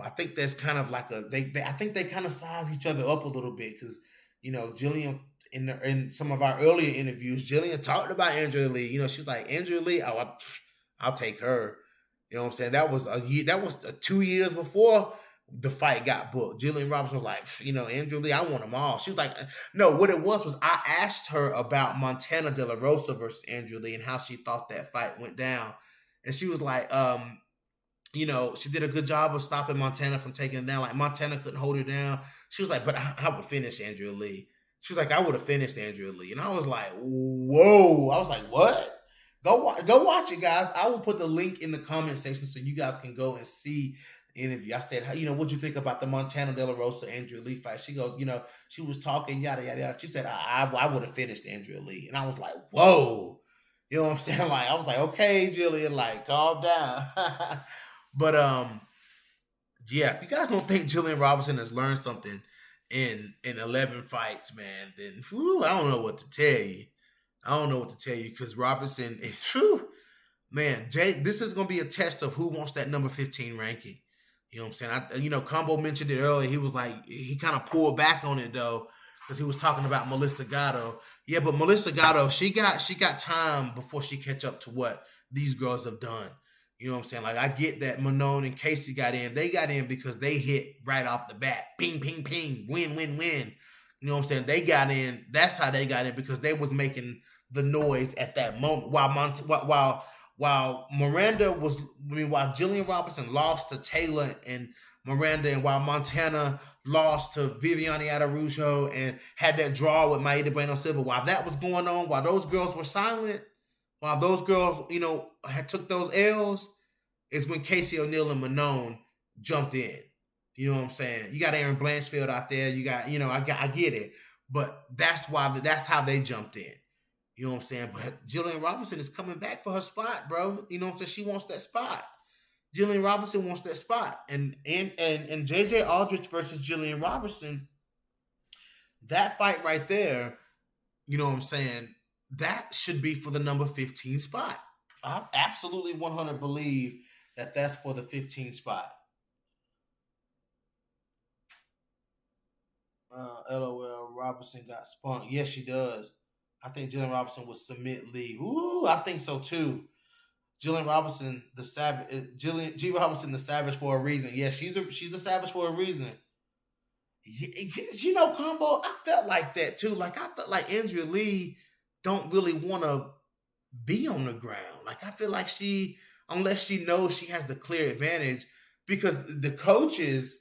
I think that's kind of like I think they kind of size each other up a little bit, because, Jillian, in some of our earlier interviews, Jillian talked about Andrea Lee. She's like, Andrea Lee, I'll take her. You know what I'm saying? That was 2 years before the fight got booked. Jillian Robertson was like, Andrew Lee, I want them all. She was like, no, what it was I asked her about Montana De La Rosa versus Andrew Lee and how she thought that fight went down. And she was like, she did a good job of stopping Montana from taking it down. Like, Montana couldn't hold her down. She was like, but I would finish Andrew Lee. She was like, I would have finished Andrea Lee. And I was like, whoa. I was like, what? Go watch it, guys. I will put the link in the comment section so you guys can go and see the interview. I said, what'd you think about the Montana De La Rosa Andrea Lee fight? She goes, she was talking, yada, yada, yada. She said, I would have finished Andrea Lee. And I was like, whoa. You know what I'm saying? Like, I was like, okay, Jillian, like, calm down. But, yeah, if you guys don't think Jillian Robertson has learned something in 11 fights, man, then I don't know what to tell you. Because Robertson is, man, Jay, this is going to be a test of who wants that number 15 ranking. You know what I'm saying? Combo mentioned it earlier. He was like, he kind of pulled back on it though, because he was talking about Melissa Gatto. Yeah, but Melissa Gatto, she got time before she catch up to what these girls have done. You know what I'm saying? Like I get that Manon and Casey got in. They got in because they hit right off the bat. Ping, ping, ping. Win, win, win. You know what I'm saying? They got in. That's how they got in, because they was making the noise at that moment. While Jillian Robertson lost to Taylor and Miranda, and while Montana lost to Viviane Araújo and had that draw with Maida Bueno Silva, while that was going on, while those girls were silent, while those girls, had took those L's, is when Casey O'Neill and Manon jumped in. You know what I'm saying? You got Aaron Blanchfield out there. You got, I get it, but that's how they jumped in. You know what I'm saying? But Jillian Robinson is coming back for her spot, bro. You know what I'm saying? She wants that spot. Jillian Robinson wants that spot. And JJ Aldrich versus Jillian Robinson, that fight right there, you know what I'm saying? That should be for the number 15 spot. I absolutely 100 believe that that's for the 15 spot. LOL, Robinson got spun. Yes, she does. I think Jillian Robinson would submit Lee. Ooh, I think so too. Jillian Robinson, the savage. G. Robinson, the savage for a reason. Yeah, she's the savage for a reason. Combo. I felt like that too. Like I felt like Andrea Lee don't really want to be on the ground. Like I feel like unless she knows she has the clear advantage, because the coaches,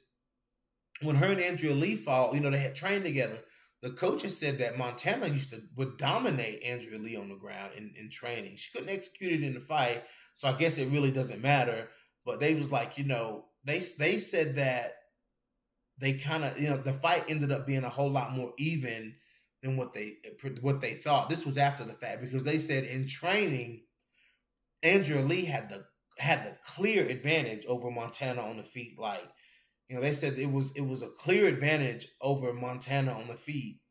when her and Andrea Lee fought, they had trained together. The coaches said that Montana would dominate Andrea Lee on the ground in training. She couldn't execute it in the fight, so I guess it really doesn't matter. But they was like, they said that they kind of, the fight ended up being a whole lot more even than what they thought. This was after the fact, because they said in training, Andrea Lee had the clear advantage over Montana on the feet. Like, they said it was a clear advantage over Montana on the feet.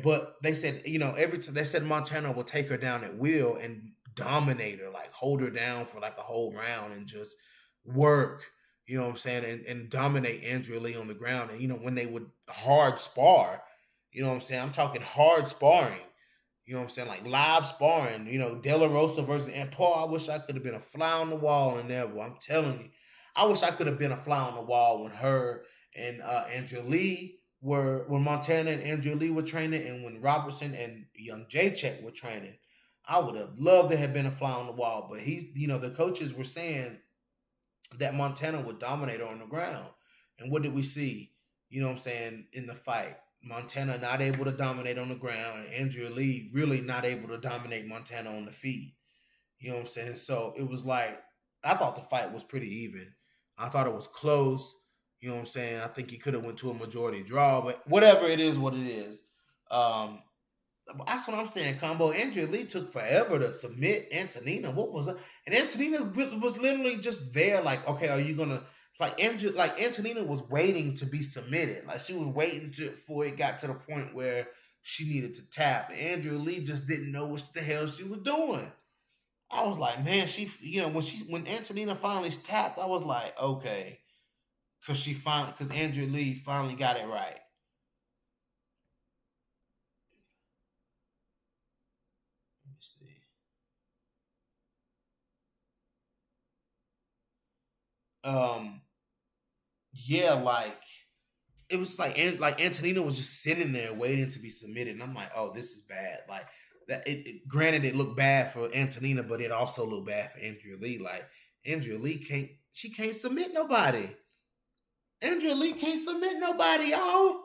But they said, they said Montana will take her down at will and dominate her, like hold her down for like a whole round and just work, you know what I'm saying, and dominate Andrea Lee on the ground. And, when they would hard spar, you know what I'm saying, I'm talking hard sparring, you know what I'm saying, like live sparring, De La Rosa versus Aunt Paul. I wish I could have been a fly on the wall in there, but I'm telling you, I wish I could have been a fly on the wall when her and Andrea Lee when Montana and Andrea Lee were training, and when Robertson and young Jacek were training. I would have loved to have been a fly on the wall, but the coaches were saying that Montana would dominate her on the ground. And what did we see? You know what I'm saying, in the fight? Montana not able to dominate on the ground, and Andrea Lee really not able to dominate Montana on the feet. You know what I'm saying? So it was like, I thought the fight was pretty even. I thought it was close. You know what I'm saying? I think he could have went to a majority draw, but whatever, it is what it is. That's what I'm saying, Combo. Andrea Lee took forever to submit Antonina. What was it? And Antonina was literally just there, like, okay, are you gonna Antonina was waiting to be submitted. Like she was waiting before it got to the point where she needed to tap. Andrea Lee just didn't know what the hell she was doing. I was like, man, when Antonina finally tapped, I was like, okay, because Andrea Lee finally got it right. Let me see. Yeah, like it was like Antonina was just sitting there waiting to be submitted, and I'm like, oh, this is bad. Like that. Granted, it looked bad for Antonina, but it also looked bad for Andrea Lee. Like Andrea Lee can't submit nobody. Andrea Lee can't submit nobody, y'all.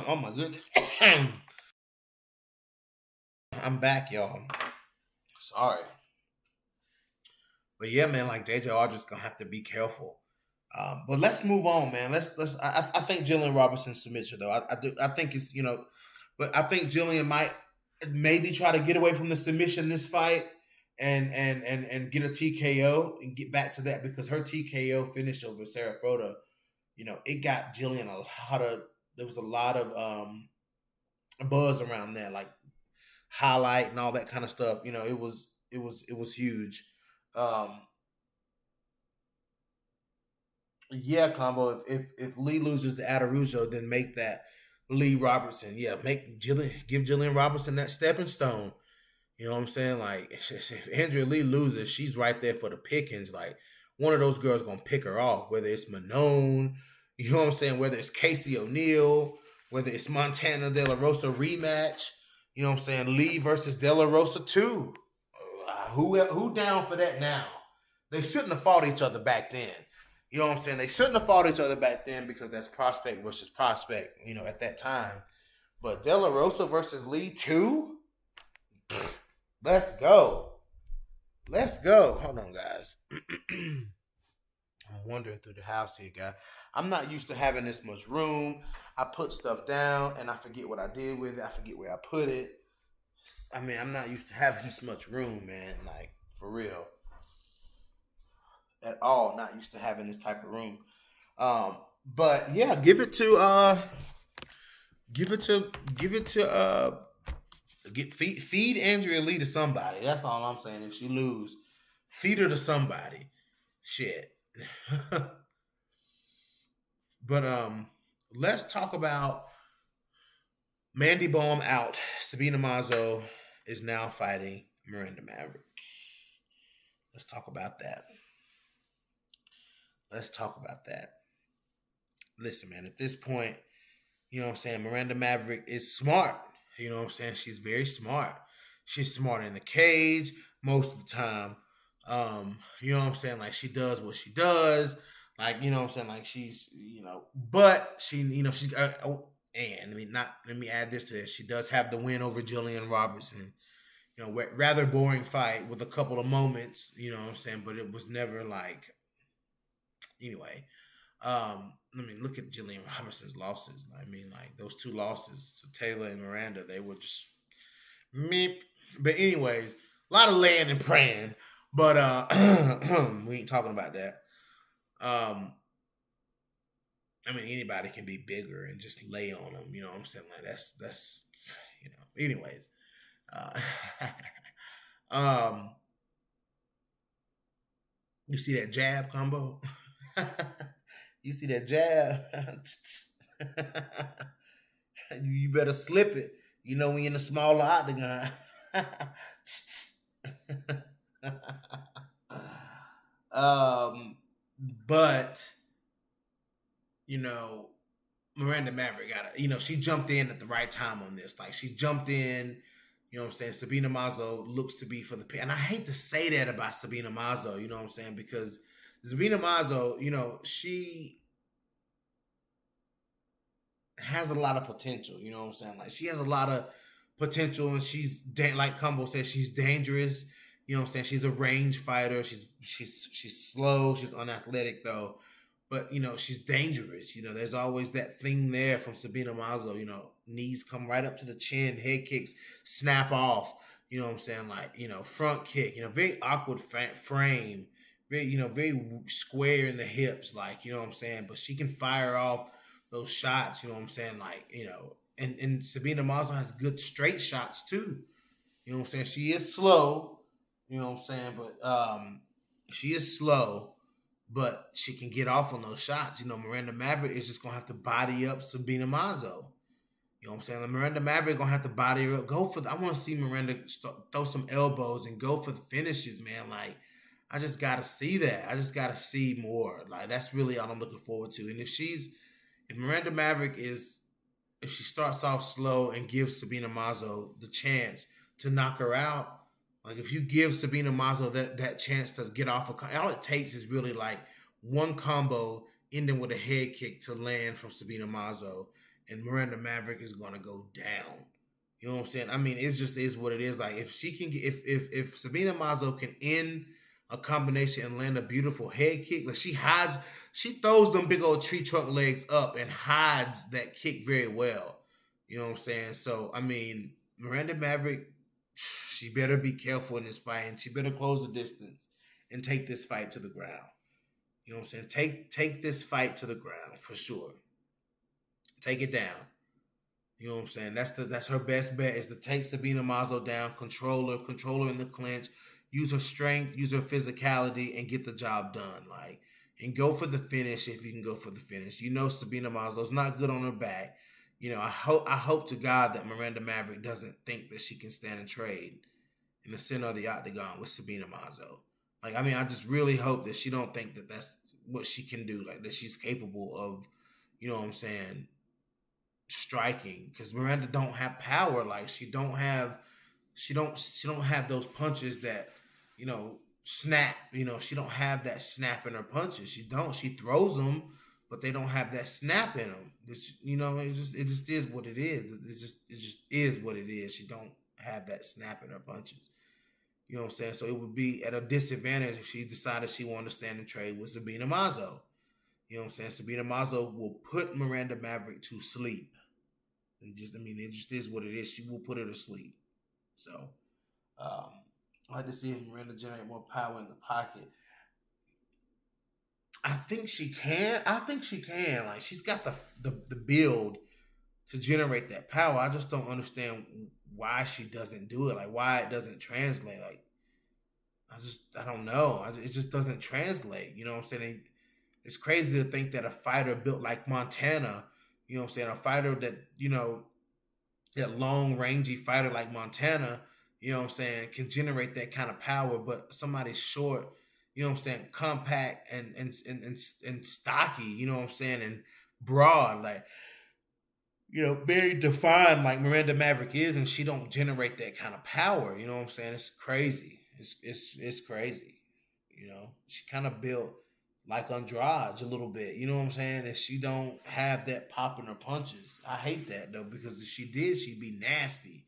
Oh my goodness. I'm back, y'all. Sorry. But yeah, man, like JJR just gonna have to be careful. But let's move on, man. I think Jillian Robinson submits her though. I think it's, but I think Jillian might, maybe try to get away from the submission this fight and get a TKO and get back to that, because her TKO finished over Sarah Froda, it got Jillian there was a lot of buzz around that, like highlight and all that kind of stuff. It was huge. Yeah, combo. If Lee loses to Aderujo, then make that Lee Robertson. Yeah, give Jillian Robertson that stepping stone. You know what I'm saying? Like, if Andrea Lee loses, she's right there for the pickings. Like, one of those girls gonna pick her off, whether it's Manon, you know what I'm saying, whether it's Casey O'Neill, whether it's Montana De La Rosa rematch, you know what I'm saying, Lee versus De La Rosa 2. Who down for that now? They shouldn't have fought each other back then. You know what I'm saying? They shouldn't have fought each other back then, because that's prospect versus prospect, at that time. But De La Rosa versus Lee 2? Let's go. Let's go. Hold on, guys. I'm wandering through the house here, guys. I'm not used to having this much room. I put stuff down, and I forget what I did with it. I forget where I put it. I mean, I'm not used to having this much room, man. Like, for real. At all. Not used to having this type of room. But yeah, feed Andrea Lee to somebody. That's all I'm saying. If she lose, feed her to somebody. Shit. But let's talk about Mandy Baum out. Sabina Mazo is now fighting Miranda Maverick. Let's talk about that. Listen, man, at this point, you know what I'm saying, Miranda Maverick is smart. You know what I'm saying? She's very smart. She's smart in the cage most of the time. You know what I'm saying? Like, she does what she does. Like, you know what I'm saying? Like, she's, but she, she's, and let me add this to it. She does have the win over Jillian Robertson. Rather boring fight with a couple of moments, you know what I'm saying? But it was never like, anyway. Look at Jillian Robertson's losses. I mean, like, those two losses to Taylor and Miranda, they were just meep. But anyways, a lot of laying and praying. But we ain't talking about that. Anybody can be bigger and just lay on them. You know what I'm saying? Like, that's Anyways, you see that jab combo? You see that jab? You better slip it. When you're in a smaller octagon. But Miranda Maverick got she jumped in at the right time on this. Like, she jumped in. You know what I'm saying? Sabina Mazo looks to be for the pin. And I hate to say that about Sabina Mazo, you know what I'm saying? Because Sabina Mazo, she has a lot of potential, you know what I'm saying? Like, she has a lot of potential, and she's, like Combo said, she's dangerous. You know what I'm saying? She's a range fighter. She's slow. She's unathletic, though. But, she's dangerous. There's always that thing there from Sabina Mazo. Knees come right up to the chin, head kicks snap off. You know what I'm saying? Like, front kick, very awkward frame. Very, very square in the hips. Like, you know what I'm saying? But she can fire off those shots, you know what I'm saying? Like, and Sabina Mazo has good straight shots, too. You know what I'm saying? She is slow. You know what I'm saying? But she is slow, but she can get off on those shots. Miranda Maverick is just going to have to body up Sabina Mazo. You know what I'm saying? Like, Miranda Maverick going to have to body her up. I want to see Miranda throw some elbows and go for the finishes, man. Like, I just got to see that. I just got to see more. Like, that's really all I'm looking forward to. And if Miranda Maverick if she starts off slow and gives Sabina Mazo the chance to knock her out, like, if you give Sabina Mazo that chance to get off all it takes is really like one combo ending with a head kick to land from Sabina Mazo, and Miranda Maverick is going to go down. You know what I'm saying? It just is what it is. Like, if she can get, if Sabina Mazo can end a combination and land a beautiful head kick, like, she throws them big old tree trunk legs up and hides that kick very well. You know what I'm saying? So, Miranda Maverick, she better be careful in this fight, and she better close the distance and take this fight to the ground. You know what I'm saying? Take this fight to the ground for sure. Take it down. You know what I'm saying? That's her best bet, is to take Sabina Mazo down, control her in the clinch, use her strength, use her physicality, and get the job done. Like, and go for the finish if you can go for the finish. You know Sabina Mazo's not good on her back. You know, I hope to God that Miranda Maverick doesn't think that she can stand and trade in the center of the octagon with Sabina Mazo. Like, I mean, I just really hope that she don't think that that's what she can do, like that she's capable of, you know what I'm saying, striking, because Miranda don't have power. Like, she don't have those punches that, you know, snap. You know, she don't have that snap in her punches. She throws them, but they don't have that snap in them. Which, you know, it just is what it is. It just is what it is. She don't have that snap in her punches. You know what I'm saying? So it would be at a disadvantage if she decided she wanted to stand and trade with Sabina Mazo. You know what I'm saying? Sabina Mazo will put Miranda Maverick to sleep. It just is what it is. She will put her to sleep. So, I'd like to see if Miranda generate more power in the pocket. I think she can. Like, she's got the build to generate that power. I just don't understand why she doesn't do it. Like, why it doesn't translate. Like, I don't know. It just doesn't translate. You know what I'm saying? It's crazy to think that a fighter built like Montana, you know what I'm saying, a fighter that, you know, that long rangy fighter like Montana, you know what I'm saying, can generate that kind of power, but somebody short, you know what I'm saying, compact and stocky, you know what I'm saying, and broad, like, you know, very defined like Miranda Maverick is, and she don't generate that kind of power, you know what I'm saying? It's crazy. It's crazy. You know, she kind of built like Andrade a little bit, you know what I'm saying? And she don't have that pop in her punches. I hate that though, because if she did, she'd be nasty.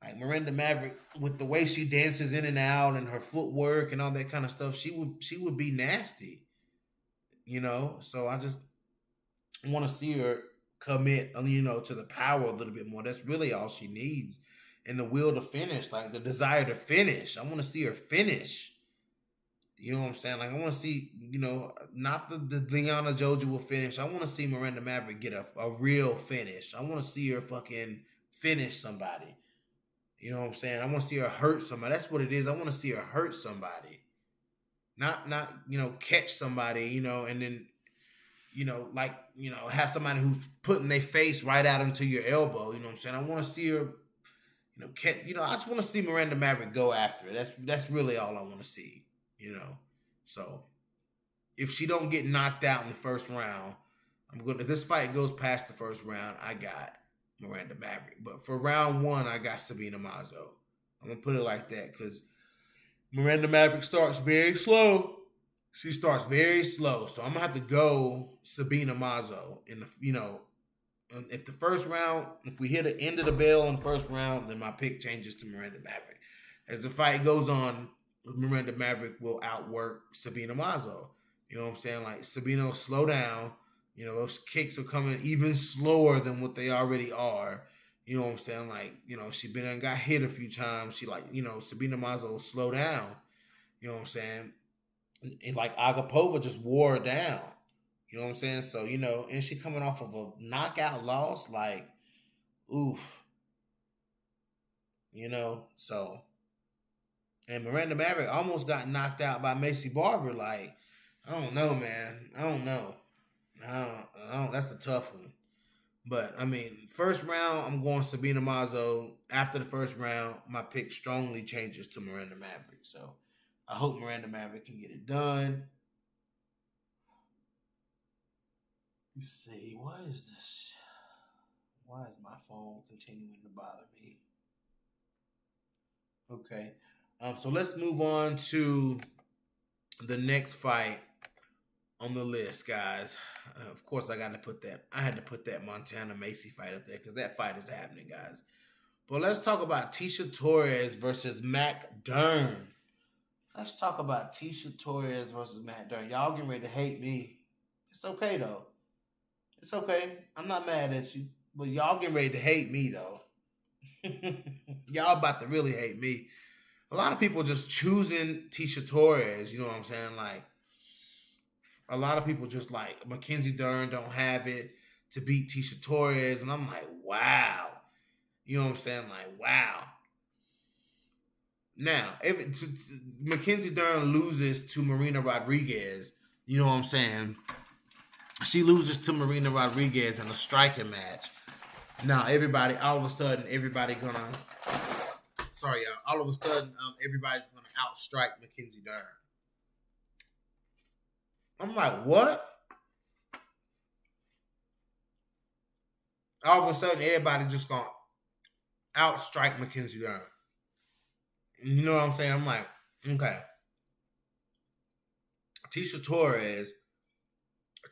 Like Miranda Maverick, with the way she dances in and out and her footwork and all that kind of stuff, she would be nasty. You know, so I just want to see her commit, you know, to the power a little bit more. That's really all she needs. And the will to finish, like the desire to finish. I want to see her finish. You know what I'm saying? Like, I want to see, you know, not the Liana Jojo finish. I want to see Miranda Maverick get a real finish. I want to see her fucking finish somebody. You know what I'm saying? I want to see her hurt somebody. That's what it is. I want to see her hurt somebody. Not, you know, catch somebody, you know, and then, you know, like, you know, have somebody who's putting their face right out into your elbow. You know what I'm saying? I want to see her, you know, I just want to see Miranda Maverick go after it. That's really all I want to see, you know. So if she don't get knocked out in the first round, if this fight goes past the first round, I got Miranda Maverick. But for round one, I got Sabina Mazo. I'm gonna put it like that because Miranda Maverick starts very slow. She starts very slow, so I'm gonna have to go Sabina Mazo in the, you know. If the first round, if we hit the end of the bell in the first round, then my pick changes to Miranda Maverick. As the fight goes on, Miranda Maverick will outwork Sabina Mazo. You know what I'm saying? Like, Sabina will slow down. You know, those kicks are coming even slower than what they already are. You know what I'm saying? Like, you know, she been and got hit a few times. She, like, you know, Sabina Mazo will slow down. You know what I'm saying? And like Agapova just wore her down. You know what I'm saying? So, you know, and she coming off of a knockout loss, like, oof. You know, so. And Miranda Maverick almost got knocked out by Macy Barber. Like, I don't know, man. I don't know. That's a tough one. But, I mean, first round, I'm going Sabina Mazo. After the first round, my pick strongly changes to Miranda Maverick. So, I hope Miranda Maverick can get it done. Let's see. Why is this? Why is my phone continuing to bother me? Okay. So let's move on to the next fight on the list, guys. Of course, I had to put that Montana Macy fight up there because that fight is happening, guys. But let's talk about Tecia Torres versus Mac Dern. Let's talk about Tecia Torres versus Mac Dern. Y'all getting ready to hate me. It's okay, though. It's okay. I'm not mad at you. But y'all getting ready to hate me, though. Y'all about to really hate me. A lot of people just choosing Tisha Torres. You know what I'm saying? Like a lot of people just like Mackenzie Dern don't have it to beat Tisha Torres, and I'm like, wow. You know what I'm saying? Like, wow. Now, if Mackenzie Dern loses to Marina Rodriguez, you know what I'm saying? She loses to Marina Rodriguez in a striking match. Now, everybody, all of a sudden, everybody gonna, sorry, y'all, all of a sudden, everybody's gonna outstrike Mackenzie Dern. I'm like, what? All of a sudden, everybody just gonna outstrike Mackenzie Dern. You know what I'm saying? I'm like, okay. Tisha Torres,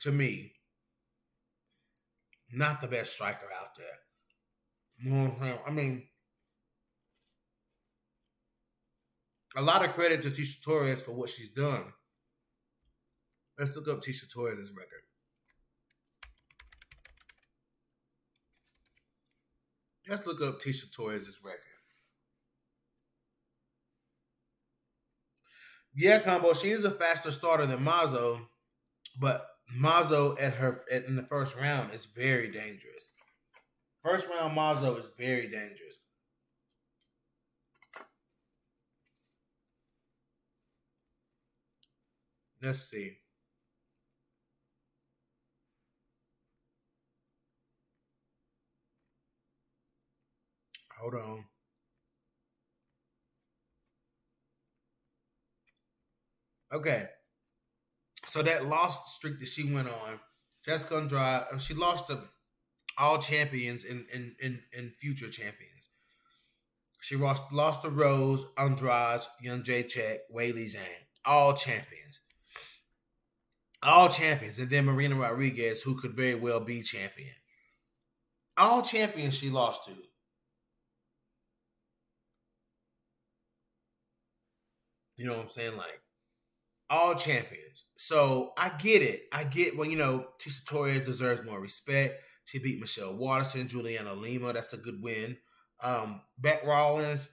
to me, not the best striker out there. You know what I'm saying? I mean, a lot of credit to Tisha Torres for what she's done. Let's look up Tisha Torres' record. Let's look up Tisha Torres' record. Yeah, Combo, she is a faster starter than Mazo, but Mazo in the first round is very dangerous. First round Mazo is very dangerous. Let's see. Hold on. Okay. So that lost streak that she went on, Jessica Andrade, she lost to all champions and future champions. She lost to Rose, Andrade, Young Jacek, Weili Zhang. All champions. All champions. And then Marina Rodriguez, who could very well be champion. All champions she lost to. You know what I'm saying? Like, all champions. So I get it. I get, well, you know, Tisha Torres deserves more respect. She beat Michelle Waterson, Juliana Lima. That's a good win. Beck Rollins,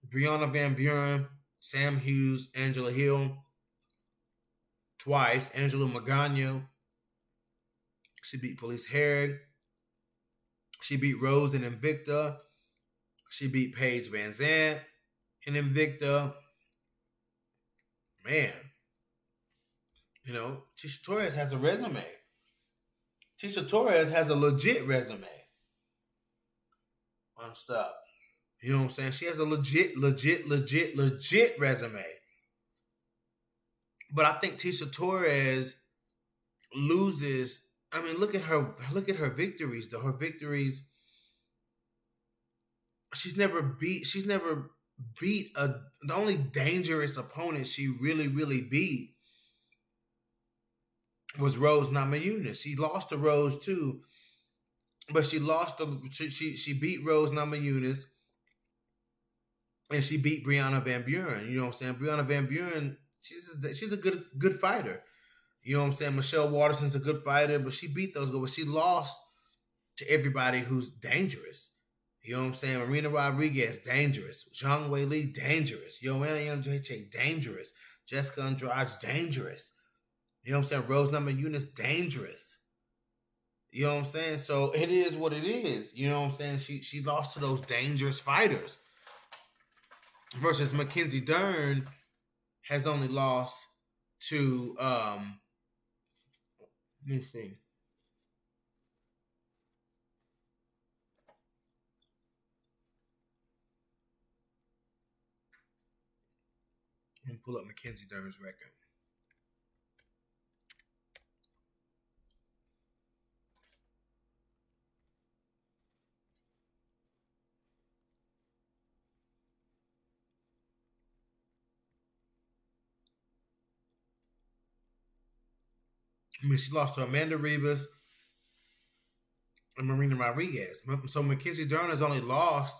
Brianna Van Buren, Sam Hughes, Angela Hill. Twice. Angela Magano. She beat Felice Herrig. She beat Rose and Invicta. She beat Paige Van Zandt and Invicta. Man, you know, Tisha Torres has a resume. Tisha Torres has a legit resume on stuff. You know what I'm saying? She has a legit resume. But I think Tisha Torres loses. I mean, look at her victories. Her victories. She's never beat the only dangerous opponent she really beat was Rose Namajunas. She lost to Rose too, but she beat Rose Namajunas and she beat Brianna Van Buren. You know what I'm saying? Brianna Van Buren, she's a good fighter. You know what I'm saying? Michelle Waterson's a good fighter, but she beat those guys. But she lost to everybody who's dangerous. You know what I'm saying? Marina Rodriguez, dangerous. Zhang Weili, dangerous. Joanna Young JJ, dangerous. Jessica Andrade, dangerous. You know what I'm saying? Rose Namajunas, dangerous. You know what I'm saying? So it is what it is. You know what I'm saying? She lost to those dangerous fighters. Versus Mackenzie Dern has only lost to let me see. Let me pull up Mackenzie Dern's record. I mean, she lost to Amanda Ribas and Marina Rodriguez. So Mackenzie Dern has only lost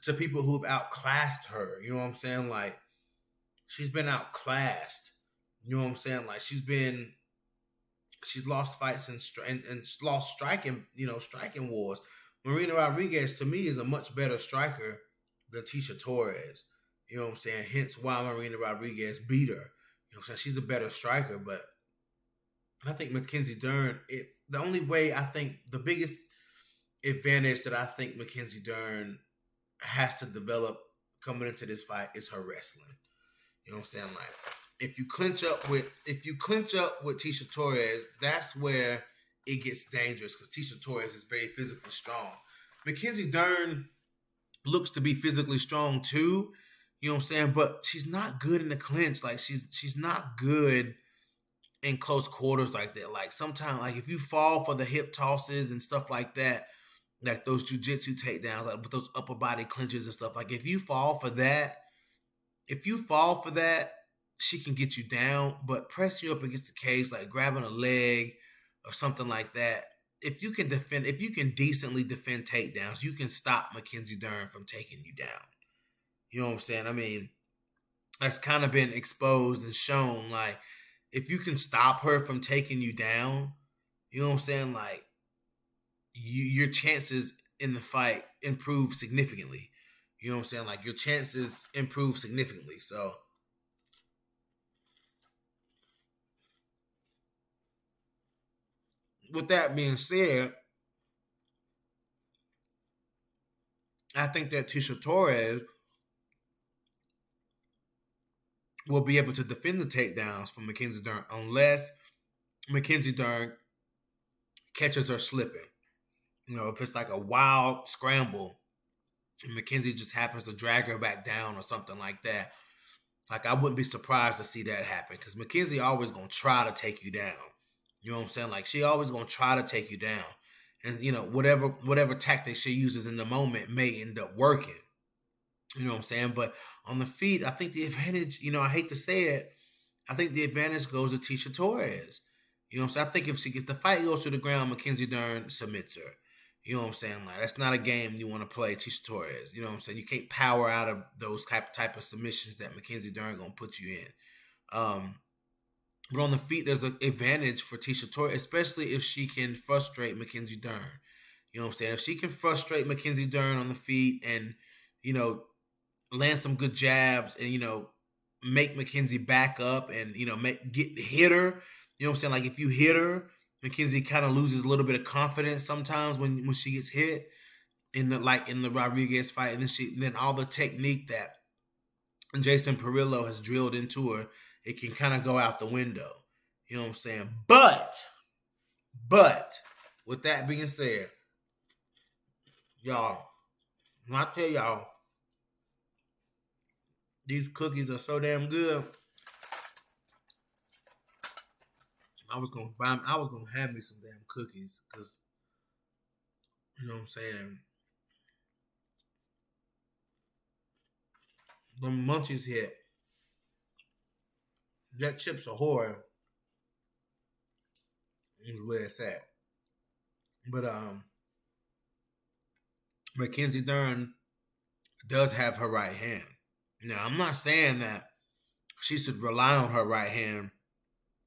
to people who've outclassed her. You know what I'm saying? Like, she's been outclassed. You know what I'm saying? Like, she's been She's lost fights and lost striking, striking wars. Marina Rodriguez to me is a much better striker than Tisha Torres. You know what I'm saying? Hence why Marina Rodriguez beat her. You know what I'm saying? She's a better striker, but I think Mackenzie Dern, the only way I think the biggest advantage that I think Mackenzie Dern has to develop coming into this fight is her wrestling. You know what I'm saying? Like if you clinch up with Tisha Torres, that's where it gets dangerous because Tisha Torres is very physically strong. Mackenzie Dern looks to be physically strong too. You know what I'm saying? But she's not good in the clinch. Like she's not good in close quarters like that. Like sometimes, like if you fall for the hip tosses and stuff like that, like those jiu-jitsu takedowns, like with those upper body clinches and stuff. Like if you fall for that, she can get you down. But pressing you up against the cage, like grabbing a leg or something like that, if you can decently defend takedowns, you can stop Mackenzie Dern from taking you down. You know what I'm saying? I mean, that's kind of been exposed and shown. Like, if you can stop her from taking you down, you know what I'm saying? Like, your chances in the fight improve significantly. You know what I'm saying? Like, your chances improve significantly. So, with that being said, I think that Tisha Torres will be able to defend the takedowns from Mackenzie Dern unless Mackenzie Dern catches her slipping. You know, if it's like a wild scramble and Mackenzie just happens to drag her back down or something like that, like I wouldn't be surprised to see that happen because Mackenzie always going to try to take you down. You know what I'm saying? Like she always going to try to take you down. And, you know, whatever tactic she uses in the moment may end up working. You know what I'm saying? But on the feet, I think the advantage, I hate to say it, I think the advantage goes to Tisha Torres. You know what I'm saying? I think if the fight goes to the ground, Mackenzie Dern submits her. You know what I'm saying? Like that's not a game you want to play, Tisha Torres. You know what I'm saying? You can't power out of those type of submissions that Mackenzie Dern gonna put you in. But on the feet, there's an advantage for Tisha Torres, especially if she can frustrate Mackenzie Dern. You know what I'm saying? If she can frustrate Mackenzie Dern on the feet and, land some good jabs and, make Mackenzie back up and, hit her. You know what I'm saying? Like if you hit her, Mackenzie kind of loses a little bit of confidence sometimes when she gets hit in the Rodriguez fight. And then all the technique that Jason Perillo has drilled into her, it can kind of go out the window. You know what I'm saying? But with that being said, y'all, when I tell y'all, these cookies are so damn good. I was gonna have me some damn cookies because you know what I'm saying. The munchies hit. That Chips Ahoy is where it's at. But Mackenzie Dern does have her right hand. Now, I'm not saying that she should rely on her right hand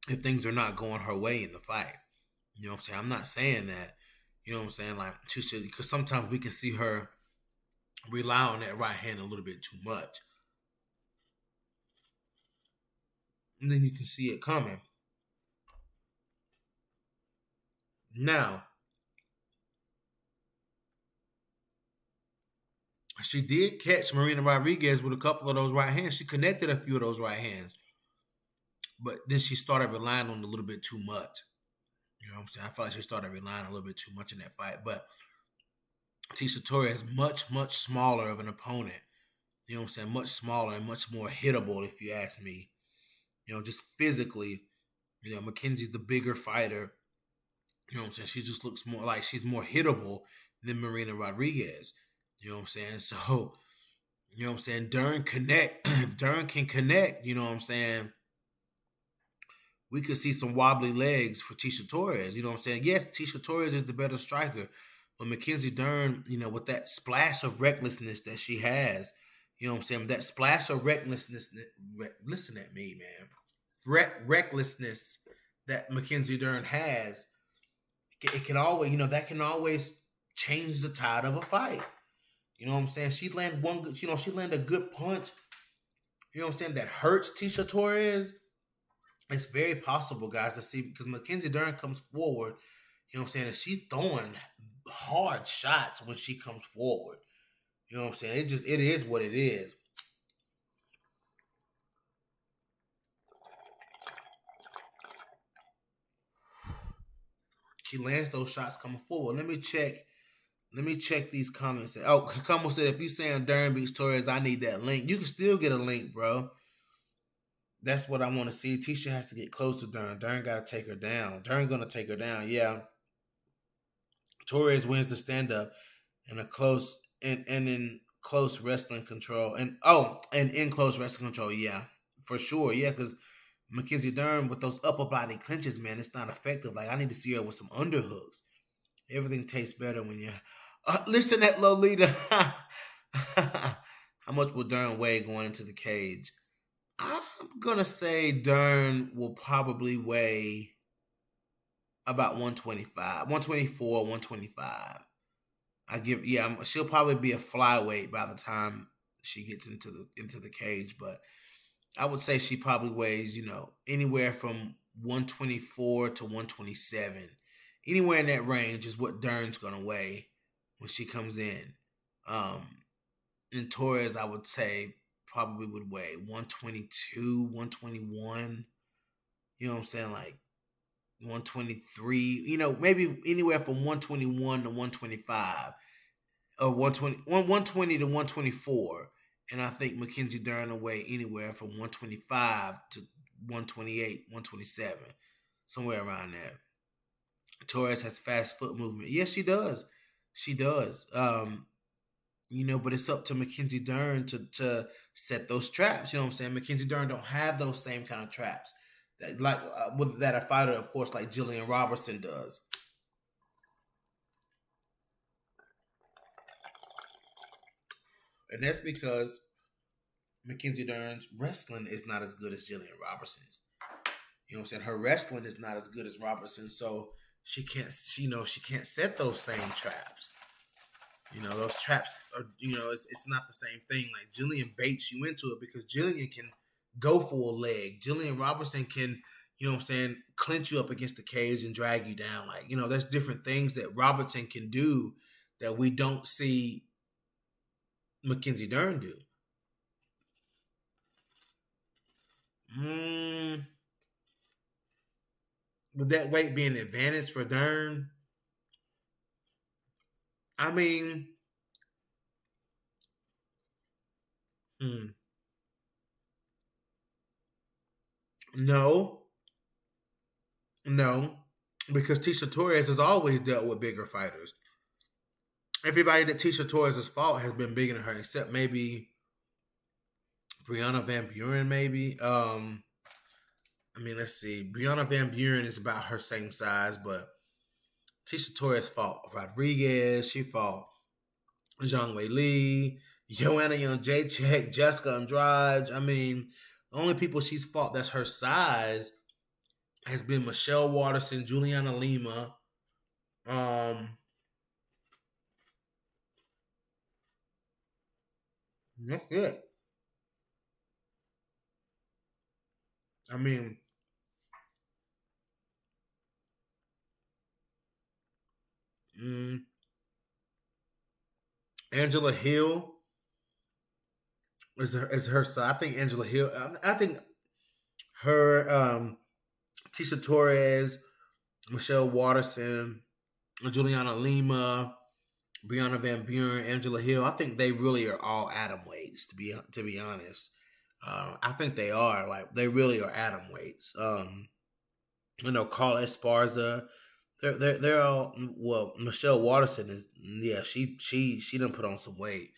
if things are not going her way in the fight. You know what I'm saying? I'm not saying that. You know what I'm saying? Like, she should, because sometimes we can see her rely on that right hand a little bit too much. And then you can see it coming. Now, she did catch Marina Rodriguez with a couple of those right hands. She connected a few of those right hands. But then she started relying on it a little bit too much. You know what I'm saying? I felt like she started relying a little bit too much in that fight. But Tisha Torres is much, much smaller of an opponent. You know what I'm saying? Much smaller and much more hittable, if you ask me. Just physically, Mackenzie's the bigger fighter. You know what I'm saying? She just looks more like she's more hittable than Marina Rodriguez. You know what I'm saying? So, you know what I'm saying? If Dern can connect, you know what I'm saying? We could see some wobbly legs for Tisha Torres. You know what I'm saying? Yes, Tisha Torres is the better striker. But Mackenzie Dern, with that splash of recklessness that she has, you know what I'm saying? That splash of recklessness, listen at me, man. Recklessness that Mackenzie Dern has, it can always, that can always change the tide of a fight. You know what I'm saying? She landed one good, she landed a good punch. You know what I'm saying? That hurts Tisha Torres. It's very possible, guys, to see because Mackenzie Dern comes forward. You know what I'm saying? And she's throwing hard shots when she comes forward. You know what I'm saying? It is what it is. She lands those shots coming forward. Let me check. Let me check these comments. Oh, Kamo said if you saying Dern beats Torres, I need that link. You can still get a link, bro. That's what I want to see. Tisha has to get close to Dern. Dern got to take her down. Dern gonna take her down. Yeah. Torres wins the stand up in a close and in close wrestling control. And in close wrestling control, yeah. For sure. Yeah, because Mackenzie Dern with those upper body clinches, man, it's not effective. Like I need to see her with some underhooks. Everything tastes better when you listen at Lolita. How much will Dern weigh going into the cage? I'm gonna say Dern will probably weigh about 125, 124, 125. She'll probably be a flyweight by the time she gets into the cage, but I would say she probably weighs, anywhere from 124 to 127. Anywhere in that range is what Dern's gonna weigh when she comes in. And Torres, I would say, probably would weigh 122, 121. You know what I'm saying? Like 123. Maybe anywhere from 121 to 125. Or 120 to 124. And I think Mackenzie Dern will weigh anywhere from 125 to 128, 127. Somewhere around there. Torres has fast foot movement. Yes, she does. She does. But it's up to Mackenzie Dern to set those traps. You know what I'm saying? Mackenzie Dern don't have those same kind of traps that a fighter, of course, like Jillian Robertson does. And that's because Mackenzie Dern's wrestling is not as good as Jillian Robertson's. You know what I'm saying? Her wrestling is not as good as Robertson's, so she can't set those same traps. Those traps are, it's not the same thing. Like Jillian baits you into it because Jillian can go for a leg. Jillian Robertson can, clinch you up against the cage and drag you down. Like, there's different things that Robertson can do that we don't see Mackenzie Dern do. Would that weight be an advantage for Dern? I mean, no, because Tisha Torres has always dealt with bigger fighters. Everybody that Tisha Torres has fought has been bigger than her, except maybe Brianna Van Buren, maybe. Let's see. Brianna Van Buren is about her same size, but Tisha Torres fought Rodriguez. She fought Zhang Wei Li, Joanna Jacek, Jessica Andrade. The only people she's fought that's her size has been Michelle Waterson, Juliana Lima. That's it. Angela Hill is her side. I think Angela Hill. I think her, Tisha Torres, Michelle Waterson, Juliana Lima, Brianna Van Buren, Angela Hill. I think they really are all atom weights. To be honest, I think they are. Like they really are atom weights. Carl Esparza. They're all, well, Michelle Waterson is, she done put on some weight.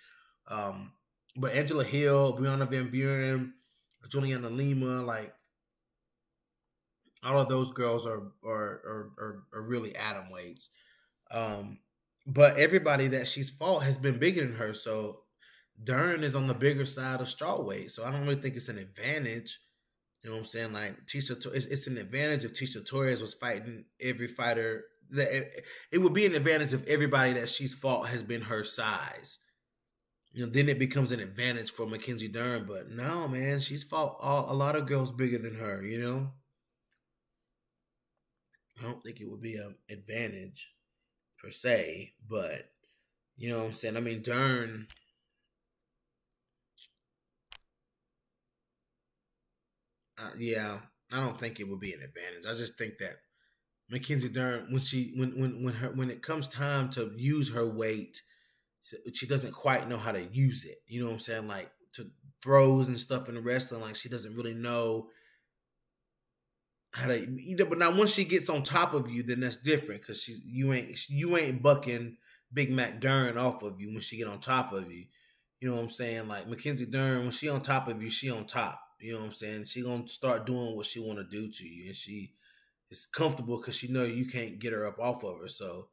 But Angela Hill, Brianna Van Buren, Juliana Lima, like all of those girls are really atom weights. But everybody that she's fought has been bigger than her, so Dern is on the bigger side of strawweight. So I don't really think it's an advantage You know what I'm saying? Like it's an advantage if Tisha Torres was fighting every fighter. That it would be an advantage if everybody that she's fought has been her size. Then it becomes an advantage for Mackenzie Dern. But no, man, she's fought a lot of girls bigger than her. I don't think it would be an advantage per se, but you know what I'm saying. I mean, Dern. Yeah, I don't think it would be an advantage. I just think that Mackenzie Dern, when it comes time to use her weight, she doesn't quite know how to use it. You know what I'm saying? Like to throws and stuff in the wrestling, like she doesn't really know how to either. But now once she gets on top of you, then that's different because you ain't bucking Big Mac Dern off of you when she get on top of you. You know what I'm saying? Like Mackenzie Dern, when she on top of you, she on top. You know what I'm saying? She gonna start doing what she want to do to you, and she is comfortable because she know you can't get her up off of her. So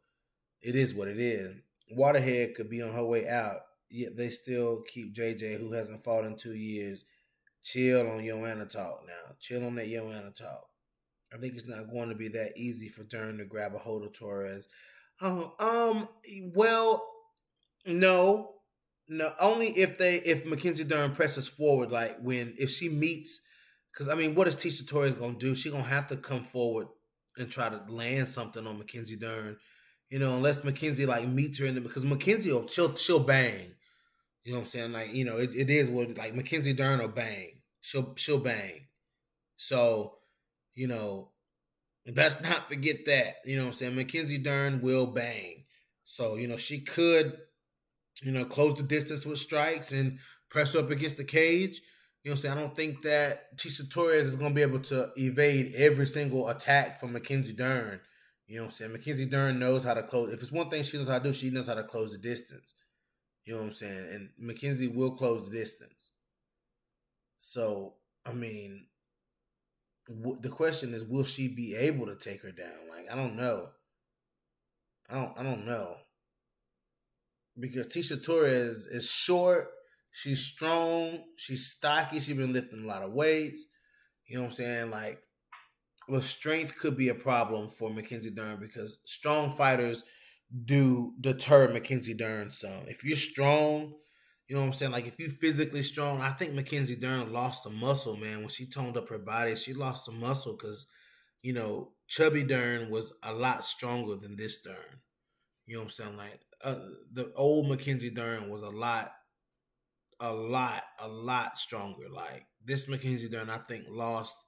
it is what it is. Waterhead could be on her way out, yet they still keep JJ, who hasn't fought in 2 years. Chill on Joanna talk now. Chill on that Joanna talk. I think it's not going to be that easy for Dern to grab a hold of Torres. Well, no, only if Mackenzie Dern presses forward, like if she meets, because I mean, what is Tisha Torres gonna do? She gonna have to come forward and try to land something on Mackenzie Dern, unless Mackenzie like meets her in the, because Mackenzie will she'll bang. You know what I'm saying? Like, it is what, like, Mackenzie Dern will bang. She'll bang. So, let's not forget that. You know what I'm saying? Mackenzie Dern will bang. So, she could, close the distance with strikes and press up against the cage. You know what I'm saying? I don't think that Tisha Torres is going to be able to evade every single attack from Mackenzie Dern. You know what I'm saying? Mackenzie Dern knows how to close. If it's one thing she knows how to do, she knows how to close the distance. You know what I'm saying? And Mackenzie will close the distance. So, I mean, the question is, will she be able to take her down? Like, I don't know. I don't know. Because Tisha Torres is short, she's strong, she's stocky, she's been lifting a lot of weights. You know what I'm saying? Like, well, strength could be a problem for Mackenzie Dern because strong fighters do deter Mackenzie Dern some. If you're strong, you know what I'm saying? Like, if you're physically strong, I think Mackenzie Dern lost some muscle, man. When she toned up her body, she lost some muscle because, Chubby Dern was a lot stronger than this Dern. You know what I'm saying? Like, the old Mackenzie Dern was a lot stronger. Like, this Mackenzie Dern, I think, lost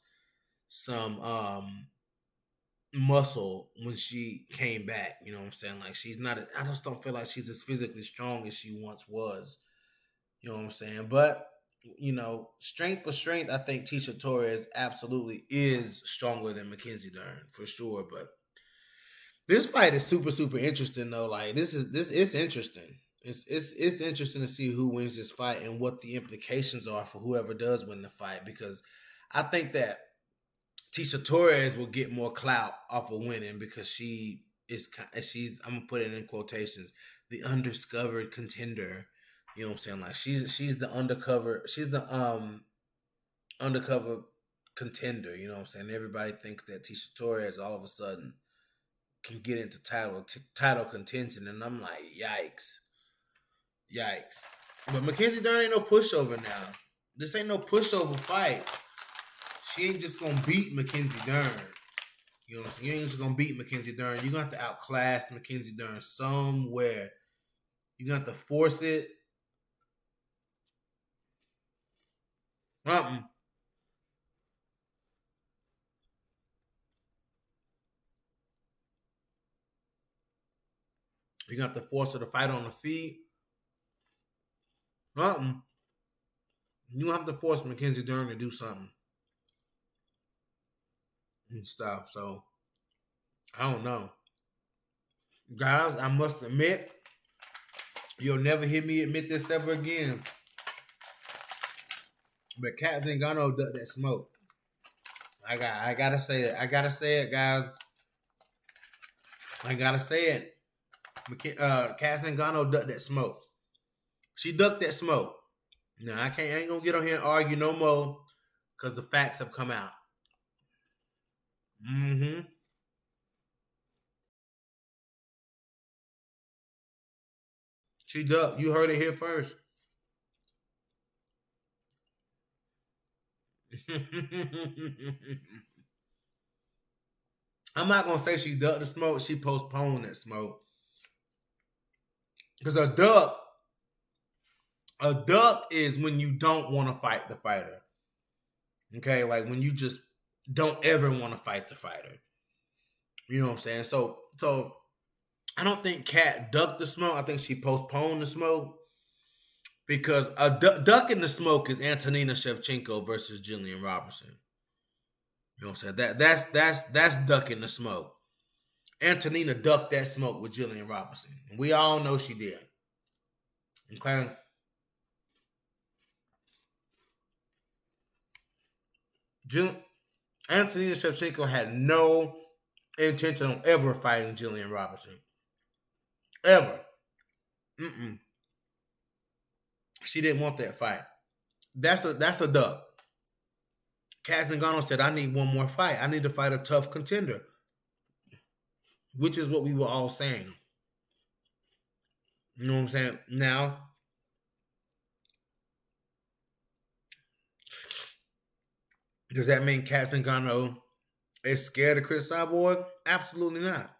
some muscle when she came back. You know what I'm saying? Like, she's not, I just don't feel like she's as physically strong as she once was. You know what I'm saying? But, strength for strength, I think Tisha Torres absolutely is stronger than Mackenzie Dern for sure. But this fight is super, super interesting though. Like, this is interesting. It's interesting to see who wins this fight and what the implications are for whoever does win the fight, because I think that Tisha Torres will get more clout off of winning because she's, I'm gonna put it in quotations, the undiscovered contender. You know what I'm saying? Like, she's the undercover contender. You know what I'm saying? Everybody thinks that Tisha Torres all of a sudden can get into title contention, and I'm like, yikes. But Mackenzie Dern ain't no pushover now. This ain't no pushover fight. She ain't just gonna beat Mackenzie Dern. You know what I'm saying? You ain't just gonna beat Mackenzie Dern. You're gonna have to outclass Mackenzie Dern somewhere. You're gonna have to force it. You're gonna have to force her to fight on the feet. You gonna have to force Mackenzie Dern to do something and stuff. So I don't know, guys. I must admit, you'll never hear me admit this ever again, but Katz and Ghana ducked that smoke. I gotta say it. I gotta say it, guys. I gotta say it. Katz and Ghana ducked that smoke. She ducked that smoke. Now I ain't gonna get on here and argue no more, because the facts have come out. Mm-hmm. She ducked. You heard it here first. I'm not gonna say she ducked the smoke. She postponed that smoke because a duck is when you don't want to fight the fighter. Okay, like when you just don't ever want to fight the fighter. You know what I'm saying? So I don't think Kat ducked the smoke. I think she postponed the smoke because a duck in the smoke is Antonina Shevchenko versus Jillian Robertson. You know what I'm saying? That's ducking the smoke. Antonina ducked that smoke with Jillian Robertson. We all know she did. Okay. Antonina Shevchenko had no intention on ever fighting Jillian Robertson. Ever. Mm-mm. She didn't want that fight. That's a duck. Katz and Ghana said, I need one more fight. I need to fight a tough contender. Which is what we were all saying. You know what I'm saying? Now, does that mean Katz and Ghana is scared of Chris Cyborg? Absolutely not.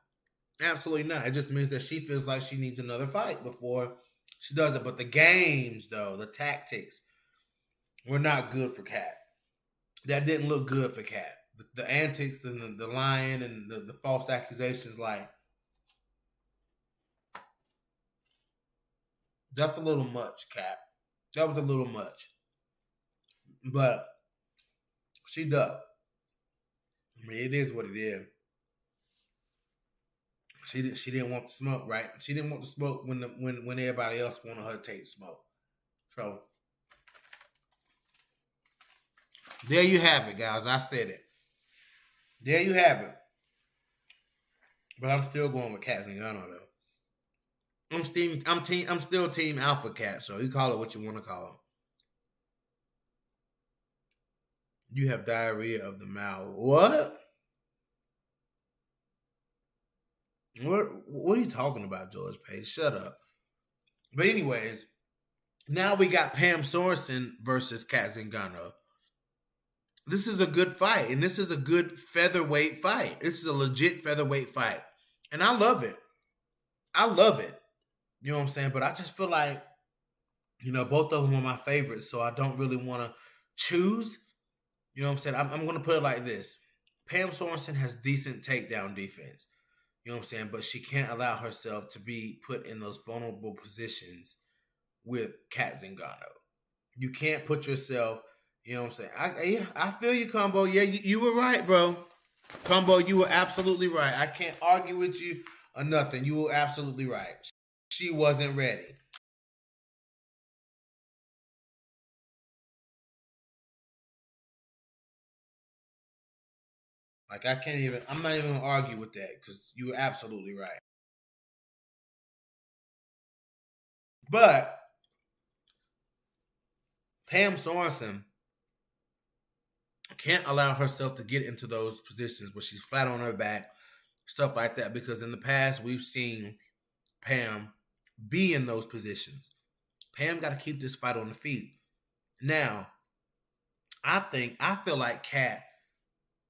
Absolutely not. It just means that she feels like she needs another fight before she does it. But the games, though, the tactics, were not good for Kat. That didn't look good for Kat. The antics, the lying, and the false accusations, like, that's a little much, Kat. That was a little much. But she ducked. I mean, it is what it is. She didn't want the smoke, right? She didn't want the smoke when everybody else wanted her to take the smoke. So there you have it, guys. I said it. There you have it. But I'm still going with Katz and Ghana, though. I'm still Team Alpha Cat, so you call it what you want to call it. You have diarrhea of the mouth. What? What are you talking about, George Page? Shut up. But anyways, now we got Pam Sorenson versus Katz and Ghana. This is a good fight, and this is a good featherweight fight. This is a legit featherweight fight, and I love it. I love it. You know what I'm saying? But I just feel like, both of them are my favorites, so I don't really want to choose. You know what I'm saying? I'm going to put it like this. Pam Sorenson has decent takedown defense. You know what I'm saying? But she can't allow herself to be put in those vulnerable positions with Katz and Ghana. You can't put yourself, you know what I'm saying? I feel you, Combo. Yeah, you were right, bro. Combo, you were absolutely right. I can't argue with you or nothing. You were absolutely right. She wasn't ready. Like, I'm not even going to argue with that because you were absolutely right. But Pam Sorenson can't allow herself to get into those positions where she's flat on her back, stuff like that, because in the past we've seen Pam be in those positions. Pam got to keep this fight on the feet. Now, I feel like Kat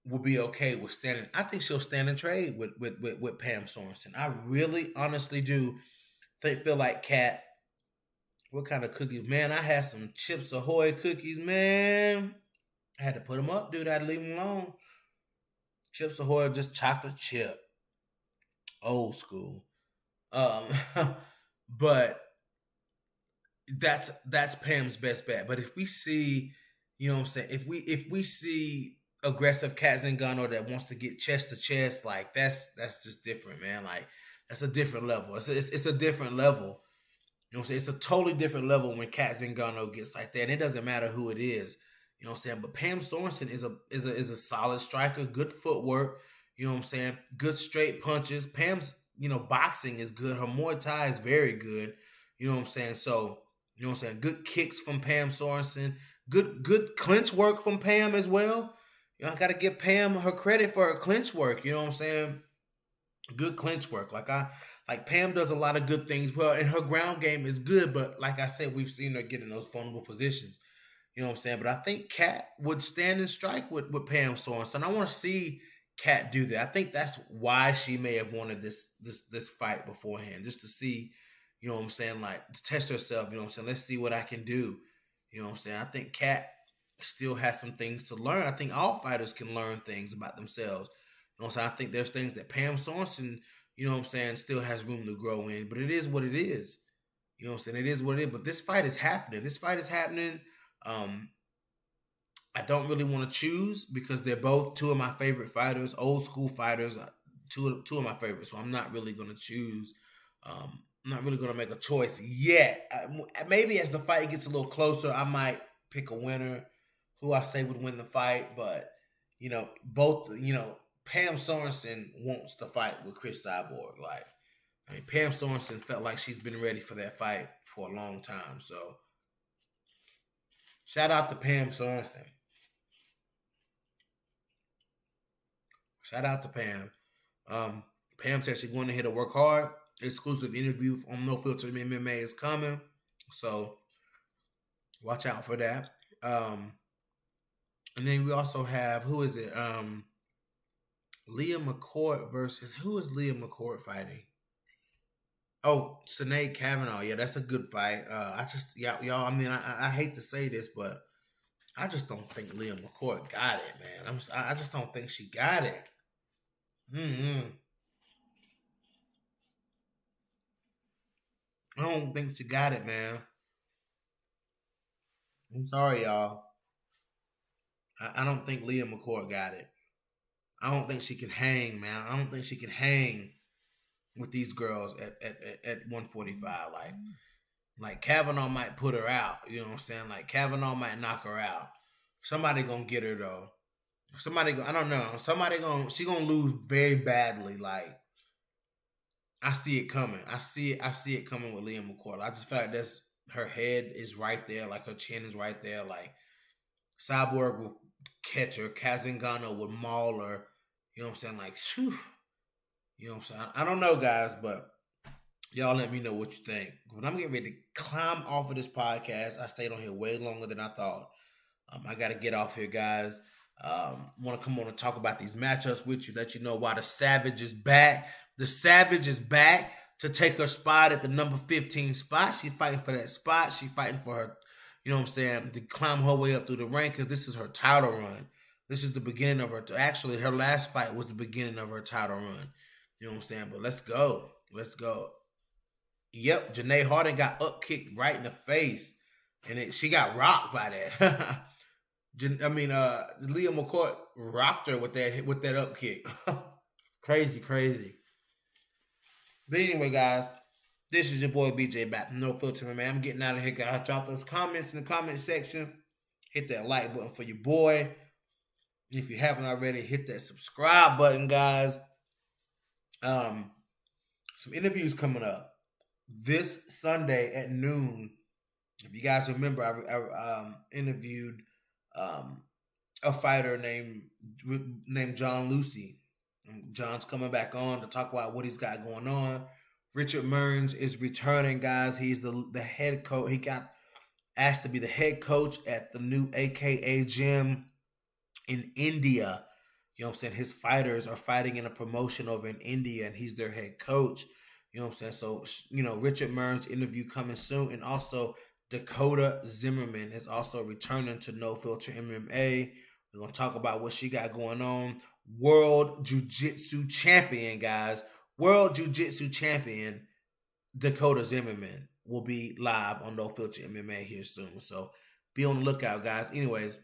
will be okay with standing. I think she'll stand and trade with Pam Sorenson. I really, honestly do feel like Kat. What kind of cookies? Man, I had some Chips Ahoy cookies, man. I had to put them up, dude. I had to leave them alone. Chips Ahoy, just chocolate chip. Old school. But that's Pam's best bet. But if we see, you know what I'm saying, if we see aggressive Katz and Ghana that wants to get chest to chest, like that's just different, man. Like that's a different level. It's a different level. You know what I'm saying? It's a totally different level when Katz and Ghana gets like that. And it doesn't matter who it is. You know what I'm saying? But Pam Sorenson is a solid striker, good footwork, you know what I'm saying? Good straight punches. Pam's, boxing is good. Her Muay Thai is very good. You know what I'm saying? So, you know what I'm saying? Good kicks from Pam Sorenson, Good clinch work from Pam as well. I got to give Pam her credit for her clinch work. You know what I'm saying? Good clinch work. Like Pam does a lot of good things. Well, and her ground game is good, but like I said, we've seen her get in those vulnerable positions. You know what I'm saying? But I think Kat would stand and strike with Pam Sorenson. I want to see Kat do that. I think that's why she may have wanted this fight beforehand, just to see, you know what I'm saying, like to test herself. You know what I'm saying? Let's see what I can do. You know what I'm saying? I think Kat still has some things to learn. I think all fighters can learn things about themselves. You know what I'm saying? I think there's things that Pam Sorenson, you know what I'm saying, still has room to grow in. But it is what it is. You know what I'm saying? It is what it is. But this fight is happening. This fight is happening. I don't really want to choose because they're both two of my favorite fighters, old school fighters, two of my favorites. So I'm not really going to choose. I'm not really going to make a choice yet. Maybe as the fight gets a little closer, I might pick a winner who I say would win the fight. But, Pam Sorenson wants to fight with Chris Cyborg. Pam Sorenson felt like she's been ready for that fight for a long time. So, shout out to Pam Sorenson. Shout out to Pam. Pam said she's going to hit her work hard. Exclusive interview on No Filter MMA is coming. So, watch out for that. And then we also have, who is it? Leah McCourt versus, who is Leah McCourt fighting? Oh, Sinead Kavanaugh. Yeah, that's a good fight. Y'all, I mean, I hate to say this, but I just don't think Leah McCourt got it, man. I just don't think she got it. I don't think she got it, man. I'm sorry, y'all. I don't think Leah McCourt got it. I don't think she can hang, man. I don't think she can hang with these girls at 145. Like Kavanaugh might put her out. You know what I'm saying? Like Kavanaugh might knock her out. Somebody gonna get her though. I don't know. She gonna lose very badly. Like I see it coming. I see it coming with Leah McCourt. I just feel like her head is right there. Like her chin is right there. Like Cyborg will catch her. Katz and Ghana would maul her. You know what I'm saying? Like, whew. You know what I'm saying? I don't know, guys, but y'all let me know what you think. When I'm getting ready to climb off of this podcast, I stayed on here way longer than I thought. I got to get off here, guys. Want to come on and talk about these matchups with you, let you know why the Savage is back. The Savage is back to take her spot at the number 15 spot. She's fighting for that spot. She's fighting for her, you know what I'm saying, to climb her way up through the rankings. This is her title run. This is the beginning of her. Actually, her last fight was the beginning of her title run. You know what I'm saying? But let's go. Let's go. Yep, Janae Harding got up kicked right in the face. And she got rocked by that. Leah McCourt rocked her with that up kick. Crazy. But anyway, guys, this is your boy BJ back from No Filter, man. I'm getting out of here, guys. Drop those comments in the comment section. Hit that like button for your boy. If you haven't already, hit that subscribe button, guys. Some interviews coming up this Sunday at noon. If you guys remember, I interviewed a fighter named John Lucy. John's coming back on to talk about what he's got going on. Richard Mearns is returning, guys. He's the head coach. He got asked to be the head coach at the new AKA gym in India. You know what I'm saying? His fighters are fighting in a promotion over in India, and he's their head coach. You know what I'm saying? So, Richard Mearns' interview coming soon. And also, Dakota Zimmerman is also returning to No Filter MMA. We're going to talk about what she got going on. World Jiu-Jitsu champion, guys. World Jiu-Jitsu champion Dakota Zimmerman will be live on No Filter MMA here soon. So, be on the lookout, guys. Anyways,